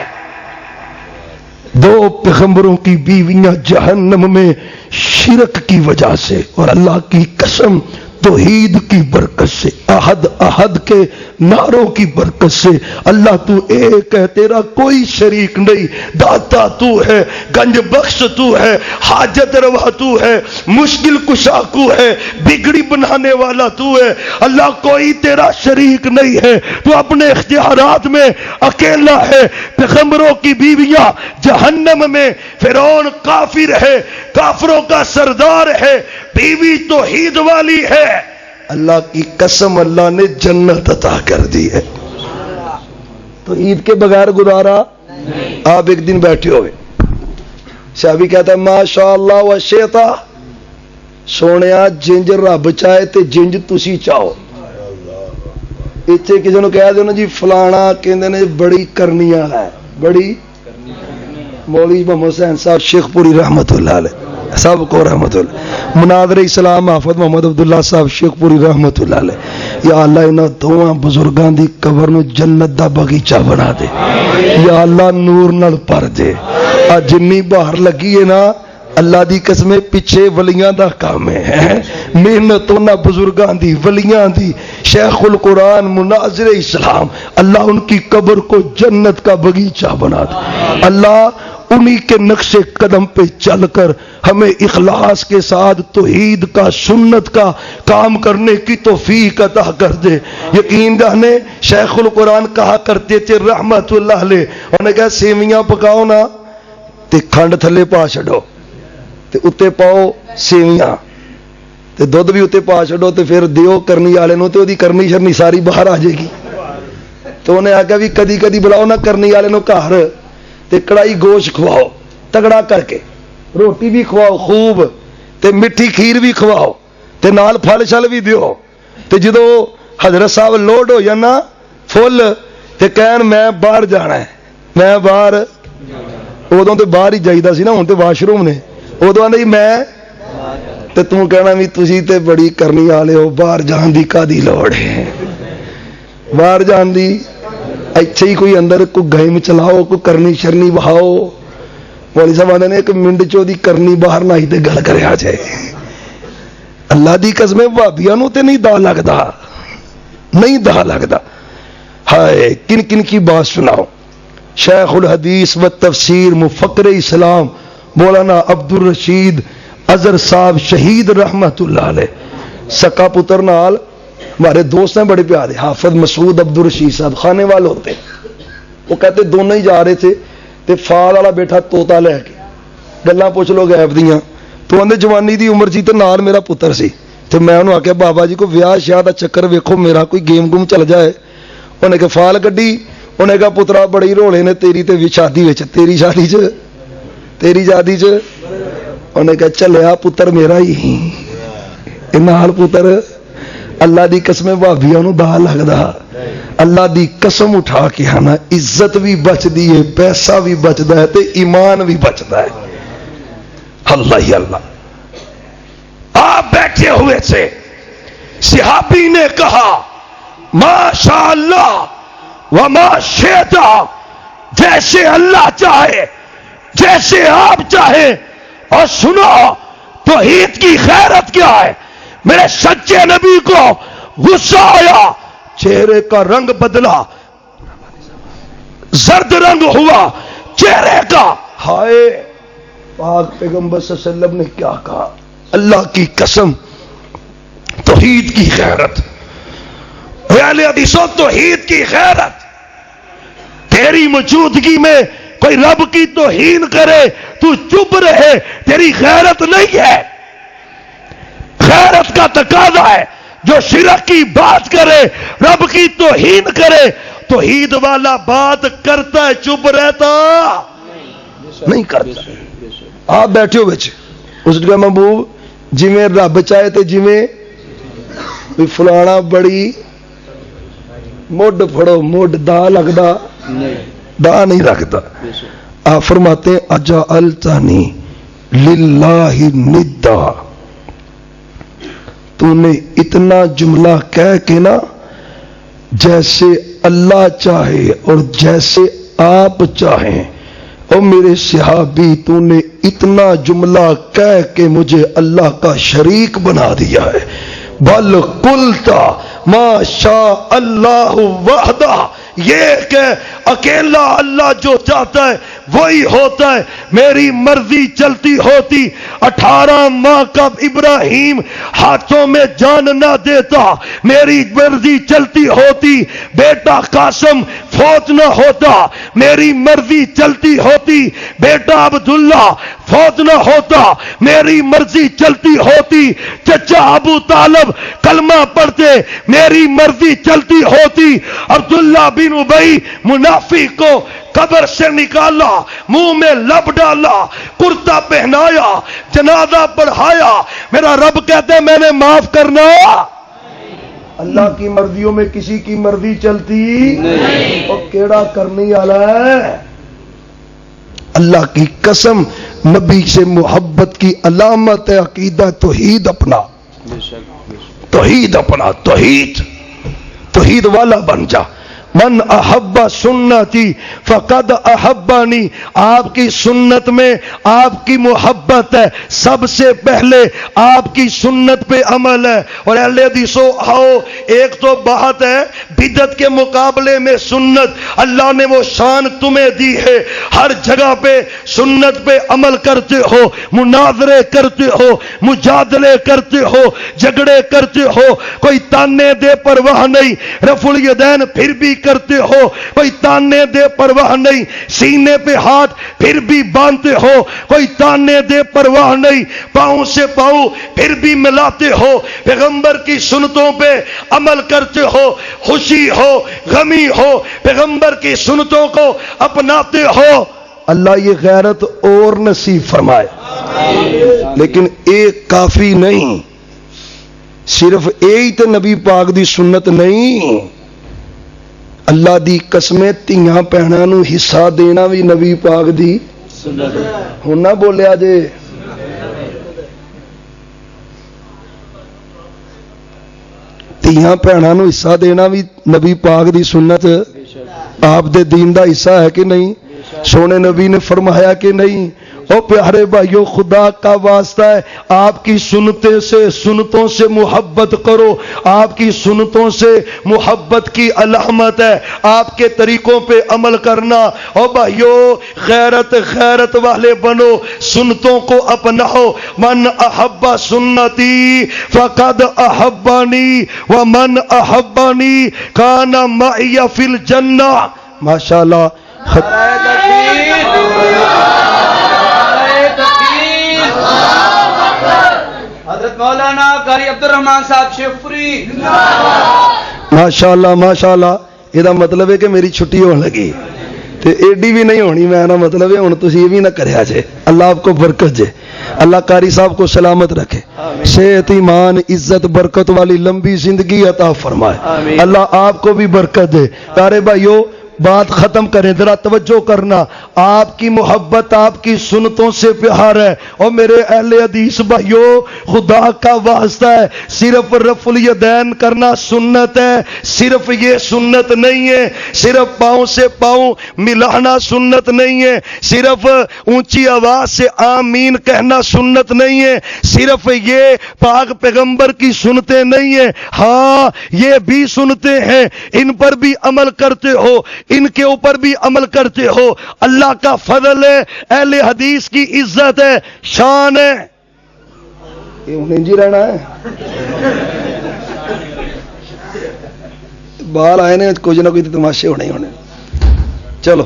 2 پیغمبروں کی بیویاں جہنم میں شرک کی وجہ سے، اور اللہ کی قسم توحید کی برکت سے، احد احد کے نعروں کی برکت سے. اللہ تو ایک ہے، تیرا کوئی شریک نہیں. داتا تو ہے، گنج بخش تو ہے، حاجت روا تو ہے، مشکل کشا تو ہے، بگڑی بنانے والا تو ہے. اللہ کوئی تیرا شریک نہیں ہے، تو اپنے اختیارات میں اکیلا ہے. پیغمبروں کی بیویاں جہنم میں، فرعون کافر ہے، کافروں کا سردار ہے، بیوی توحید والی ہے. اللہ کی قسم اللہ نے جنت عطا کر دی ہے. تو عید کے بغیر گزارا نہیں. آپ ایک دن بیٹھے ہوئے، صحابی کہتا ہے ماشاء اللہ و شیطا، سونیا جنج رب چاہے تے جنج تسی چاہو. اتنے کسی نے کہہ دو نا جی فلانا کہندے نے بڑی کرنیاں ہے، بڑی مولوی محمد حسین صاحب شیخ پوری رحمت اللہ علیہ سب کو رحمت اللہ، مناظر اسلام حافظ محمد عبداللہ صاحب شیخ پوری رحمت اللہ علیہ. یا اللہ انہاں دوواں بزرگاں دی قبر نو جنت دا باغیچہ بنا دے. یا اللہ نور نال بھر دے. جنی باہر لگی ہے نا اللہ دی قسمیں پیچھے ولیاں دا کام ہے، محنت انہاں بزرگاں دی ولیاں دی، شیخ القرآن مناظر اسلام، اللہ ان کی قبر کو جنت کا باغیچہ بنا دے، اللہ انہی کے نقش قدم پہ چل کر ہمیں اخلاص کے ساتھ توحید کا سنت کا کام کرنے کی توفیق عطا کر دے۔ یقین جانے شیخ القرآن کہا کرتے تھے رحمت اللہ علیہ، انہوں نے کہا سیویاں پکاؤ نا تے کھنڈ تھلے پا چھڈو تے اتے پاؤ سیویاں تے دودھ بھی اتے پا چھڈو تے پھر دیو کرنی والے نو تے وہ کرنی شرنی ساری باہر آ جائے گی۔ تو انہیں آگیا بھی کدی کدی بلاؤ نہ کرنی والے نو گھر تے کڑائی گوشت کھواؤ تگڑا کر کے، روٹی بھی کھواؤ خوب تے میٹھی کھیر بھی کھواؤ تے نال پھل شل بھی دیو تے جدو حضرت صاحب لوڈ ہو جانا فل تے کہن میں باہر جانا ہے، میں باہر، ادوں تے باہر ہی جائیدا سی نا، ہن تے واش روم نے، ادوں آندے میں تے توں کہنا بھی تسی تے بڑی کرنی والے ہو، باہر جان دی کادی لوڑ ہے، باہر جان دی اچھے ہی کوئی اندر کوئی گیم چلاؤ، کوئی کرنی شرنی بہاؤ۔ مولی صاحب آدھے نے ایک منٹ چو دی کرنی باہر نہ ہی تے گل کرے آ جائے۔ اللہ دی قسمیں بھابیاں نو تے نہیں دا لگدا، نہیں دا لگدا۔ ہائے کن کن کی بات سناؤ، شیخ الحدیث و تفسیر مفکر اسلام مولانا عبد الرشید اظہر صاحب شہید رحمت اللہ علیہ، سکا پتر نال ہمارے دوست ہیں بڑے پیارے، حافظ مسعود عبد الرشید صاحب خانے والے ہوتے، وہ کہتے دونوں ہی جا رہے تھے تے فال والا بیٹھا توتا لے کے گلاں پوچھ لو غیب دیاں، تو اندے جوانی دی عمر سی تے نال میرا پتر سی، تے میں انہوں آکھیا بابا جی کو ویاہ شاہ دا چکر ویکھو میرا کوئی گیم گم چل جائے، انہیں کہ فال گڈی، انہیں کہا پترا بڑی رولے نے تیری تے شادی وچ، تیری شادی چ تیری شادی چ، انہیں کہا چلیا پتر میرا ہی نال پتر۔ اللہ دی قسمیں بھابیاں نو دا لگدا، اللہ دی قسم اٹھا کے ہانا عزت بھی بچدی ہے، پیسہ بھی بچدا ہے تے ایمان بھی بچدا ہے۔ اللہ ہی اللہ۔ آپ بیٹھے ہوئے تھے، صحابی نے کہا ماشاء اللہ وما شئت، جیسے اللہ چاہے جیسے آپ چاہیں، اور سنو توحید کی خیرت کیا ہے۔ میرے سچے نبی کو غصہ آیا، چہرے کا رنگ بدلا، زرد رنگ ہوا چہرے کا۔ ہائے پاک پیغمبر صلی اللہ علیہ وسلم نے کیا کہا، اللہ کی قسم توحید کی خیرت، اہل حدیثوں توحید کی خیرت، تیری موجودگی میں کوئی رب کی توہین کرے تو چپ رہے، تیری غیرت نہیں ہے۔ غیرت کا تقاضا ہے جو شرک کی بات کرے، رب کی توہین کرے، توحید والا بات کرتا ہے چپ رہتا نہیں کرتا۔ آپ بیٹھے ہو بچے اس کا محبوب جویں رب چاہے تے جویں فلانا بڑی مڈ پھڑو مڈ دا لگدا دا نہیں رکھتا۔ آپ فرماتے ہیں اجعلتنی للہ ندا، تو نے اتنا جملہ کہہ کے نا جیسے اللہ چاہے اور جیسے آپ چاہیں، اور میرے صحابی تو نے اتنا جملہ کہہ کے مجھے اللہ کا شریک بنا دیا ہے۔ بل قلتا ما شاء اللہ وحدہ، یہ کہ اکیلا اللہ جو چاہتا ہے وہی ہوتا ہے۔ میری مرضی چلتی ہوتی 18 ماہ کا ابراہیم ہاتھوں میں جان نہ دیتا، میری مرضی چلتی ہوتی بیٹا قاسم فوت نہ ہوتا، میری مرضی چلتی ہوتی بیٹا عبداللہ فوت نہ ہوتا، میری مرضی چلتی ہوتی چچا ابو طالب کلمہ پڑھتے، میری مرضی چلتی ہوتی عبداللہ بن ابی منافق کو قبر سے نکالا، منہ میں لب ڈالا، کرتا پہنایا، جنازہ پڑھایا، میرا رب کہتے میں نے معاف کرنا۔ اللہ کی مرضیوں میں کسی کی مرضی چلتی نہیں، اور کیڑا کرنے والا ہے۔ اللہ کی قسم نبی سے محبت کی علامت ہے عقیدہ توحید اپنا، توحید اپنا، توحید والا بن جا۔ من احب سنتی فقد احبانی، آپ کی سنت میں آپ کی محبت ہے، سب سے پہلے آپ کی سنت پہ عمل ہے۔ اور اہل حدیثو آؤ، ایک تو بات ہے بدعت کے مقابلے میں سنت، اللہ نے وہ شان تمہیں دی ہے، ہر جگہ پہ سنت پہ عمل کرتے ہو، مناظرے کرتے ہو، مجادلے کرتے ہو، جھگڑے کرتے ہو، کوئی تانے دے پرواہ نہیں، رفع الیدین پھر بھی کرتے ہو، کوئی تانے دے پرواہ نہیں، سینے پہ ہاتھ پھر بھی باندھتے ہو، کوئی تانے دے پرواہ نہیں، پاؤں سے پاؤں پھر بھی ملاتے ہو، پیغمبر کی سنتوں پہ عمل کرتے ہو، خوشی ہو غمی ہو پیغمبر کی سنتوں کو اپناتے ہو، اللہ یہ غیرت اور نصیب فرمائے۔ لیکن ایک کافی نہیں، صرف یہی تے نبی پاک دی سنت نہیں، اللہ دی قسمیں تیاں بہناں نو حصہ دینا بھی نبی پاک دی سنت ہے۔ ہن نہ بولیا جے، تیاں بہناں نو حصہ دینا بھی نبی پاک دی سنت آپ دے دین دا حصہ ہے کہ نہیں؟ سونے نبی نے فرمایا کہ نہیں؟ او پیارے بھائیو، خدا کا واسطہ ہے آپ کی سنتوں سے محبت کرو، آپ کی سنتوں سے محبت کی علامت ہے آپ کے طریقوں پہ عمل کرنا۔ او بھائیو، غیرت والے بنو، سنتوں کو اپناؤ۔ من احب سنتی فقد احبانی ومن احبانی کان معی فی الجنہ۔ ماشاءاللہ، حضرت مولانا قاری عبدالرحمان صاحب شیخپوری، ماشاءاللہ ماشاءاللہ۔ یہ مطلب ہے کہ میری چھٹی ہونے لگی تے ایڈی بھی نہیں ہونی، میں نا مطلب ہے ہن تسی یہ بھی نہ کریا جے۔ اللہ آپ کو برکت دے، اللہ قاری صاحب کو سلامت رکھے، صحت ایمان عزت برکت والی لمبی زندگی عطا فرمائے، اللہ آپ کو بھی برکت دے۔ پیارے بھائیو، بات ختم کریں، ذرا توجہ کرنا، آپ کی محبت آپ کی سنتوں سے پیار ہے۔ اور میرے اہل حدیث بھائیو، خدا کا واسطہ ہے، صرف رفع الیدین کرنا سنت ہے، صرف یہ سنت نہیں ہے، صرف پاؤں سے پاؤں ملانا سنت نہیں ہے، صرف اونچی آواز سے آمین کہنا سنت نہیں ہے، صرف یہ پاک پیغمبر کی سنتیں نہیں ہیں، ہاں یہ بھی سنتے ہیں، ان پر بھی عمل کرتے ہو، ان کے اوپر بھی عمل کرتے ہو، اللہ کا فضل ہے، اہل حدیث کی عزت ہے، شان ہے۔ یہ انہیں جی رہنا ہے، باہر آئے نے کچھ نہ کچھ تماشے ہونے ہونے۔ چلو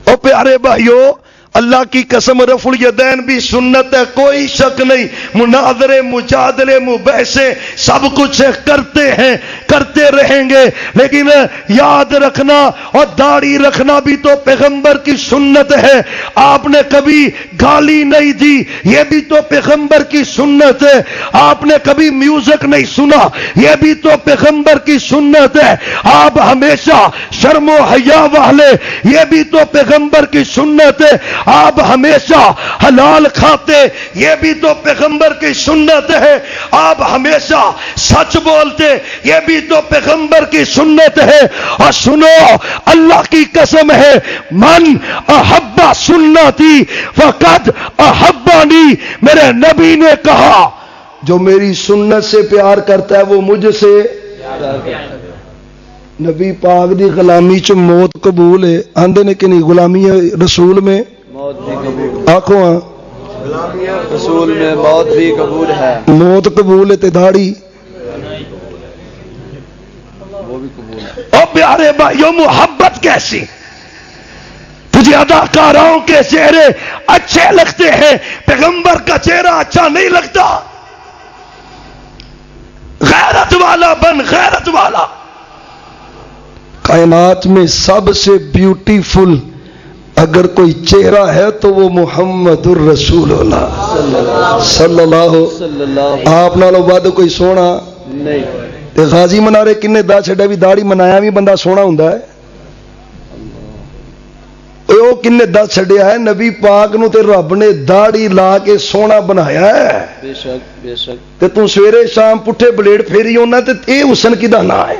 او پیارے بھائیو، اللہ کی قسم رفع الیدین بھی سنت ہے، کوئی شک نہیں، مناظرے مجادلے مباحثے سب کچھ کرتے ہیں، کرتے رہیں گے، لیکن یاد رکھنا، اور داڑھی رکھنا بھی تو پیغمبر کی سنت ہے، آپ نے کبھی گالی نہیں دی، یہ بھی تو پیغمبر کی سنت ہے، آپ نے کبھی میوزک نہیں سنا، یہ بھی تو پیغمبر کی سنت ہے، آپ ہمیشہ شرم و حیا والے، یہ بھی تو پیغمبر کی سنت ہے، آپ ہمیشہ حلال کھاتے، یہ بھی تو پیغمبر کی سنت ہے، آپ ہمیشہ سچ بولتے، یہ بھی تو پیغمبر کی سنت ہے۔ اور سنو، اللہ کی قسم ہے، من احب سنتی فقد احبانی، میرے نبی نے کہا جو میری سنت سے پیار کرتا ہے وہ مجھ سے نبی پاک دی غلامی چ موت قبول ہے، آندے نے کہ نہیں؟ غلامی رسول میں موت بھی قبول، آنکھوں ہاں، رسول میں موت بھی قبول ہے، موت قبول ہے تے داڑھی وہ بھی قبول ہے۔ او پیارے بھائیو، محبت کیسی؟ تجھے اداکاروں کے چہرے اچھے لگتے ہیں، پیغمبر کا چہرہ اچھا نہیں لگتا؟ غیرت والا بن، غیرت والا۔ کائنات میں سب سے بیوٹیفل اگر کوئی چہرہ ہے تو وہ محمد الرسول اللہ صلی اللہ، آپ نالوں بعد کوئی سونا نہیں۔ تے غازی منارے کنے دا چھڑے بھی داڑھی منایا بھی بندہ سونا ہوندا ہے، او کنے دا چھڑیا ہے، نبی پاک نو تے رب نے داڑھی لا کے سونا بنایا ہے، بے شک بے شک۔ تے تو سویرے شام پٹھے بلیڈ پھیری ہونا تے اے حسن کدا نہ ہے؟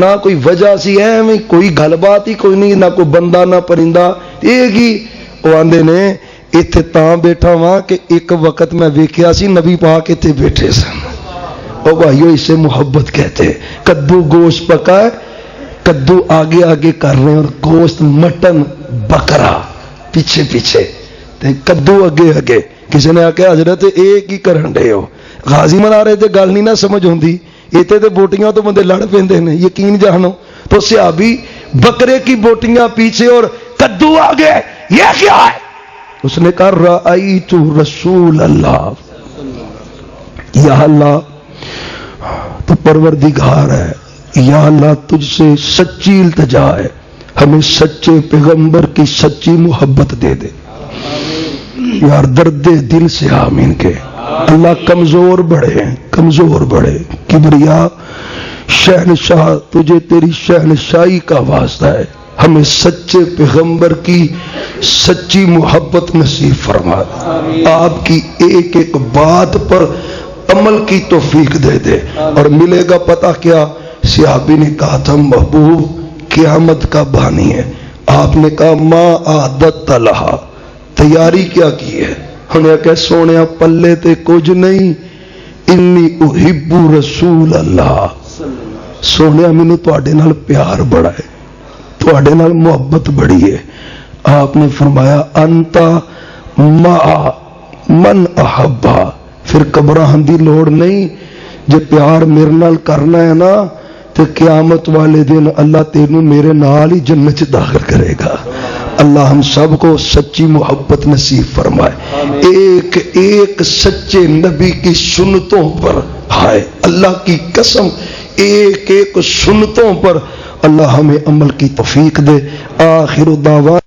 نہ کوئی وجہ سی ایویں کوئی گل بات ہی کوئی نہیں، نہ کوئی بندہ نہ پرندہ، یہ کی وہ آندے نے اتنے تاں بیٹھا ہاں کہ ایک وقت میں ویکھیا سی نبی پاک اتنے بیٹھے سن۔ او بھائیو اسے محبت کہتے ہیں۔ کدو گوشت پکا ہے، کدو آگے آگے کر رہے ہیں اور گوشت مٹن بکرا پیچھے پیچھے، کدو اگے اگے۔ کسی نے آکے حضرت ایک ہی کرن دے ہو، غازی منا رہے تھے، گل نہیں نہ سمجھ ہوندی، اتنے تو بوٹیاں تو بندے لڑ پیندے نے، یقین جانو۔ تو صحابی بکرے کی بوٹیاں پیچھے اور کدو آگے، یہ کیا ہے؟ اس نے کہا رأیت رسول اللہ، یا اللہ تو پروردگار ہے، یا اللہ تجھ سے سچی التجا ہے، ہمیں سچے پیغمبر کی سچی محبت دے دے یار، درد دل سے آمین کے۔ اللہ کمزور بڑے ہیں، کمزور بڑے، کبریا شہنشاہ تجھے تیری شہنشاہی کا واسطہ ہے، ہمیں سچے پیغمبر کی سچی محبت نصیب فرما دے، آپ کی ایک ایک بات پر عمل کی توفیق دے دے۔ اور ملے گا پتہ کیا؟ صحابی نے کہا تھا محبوب قیامت کا بانی ہے، آپ نے کہا ما عادت لہا، تیاری کیا کی ہے؟ انہیں کہا سونے پلے تے کچھ نہیں، انی احب رسول اللہ، سونے مینوں تواڈے نال پیار بڑا ہے، تواڈے نال محبت بڑی ہے۔ آپ نے فرمایا انتا ما من احبا، پھر گھبراہن دی لوڑ نہیں، جے پیار میرے نال کرنا ہے نا تو قیامت والے دن اللہ تینوں میرے نال ہی جنت داخل کرے گا۔ اللہ ہم سب کو سچی محبت نصیب فرمائے، ایک ایک سچے نبی کی سنتوں پر، ہائے اللہ کی قسم ایک ایک سنتوں پر اللہ ہمیں عمل کی توفیق دے۔ آخر دعوان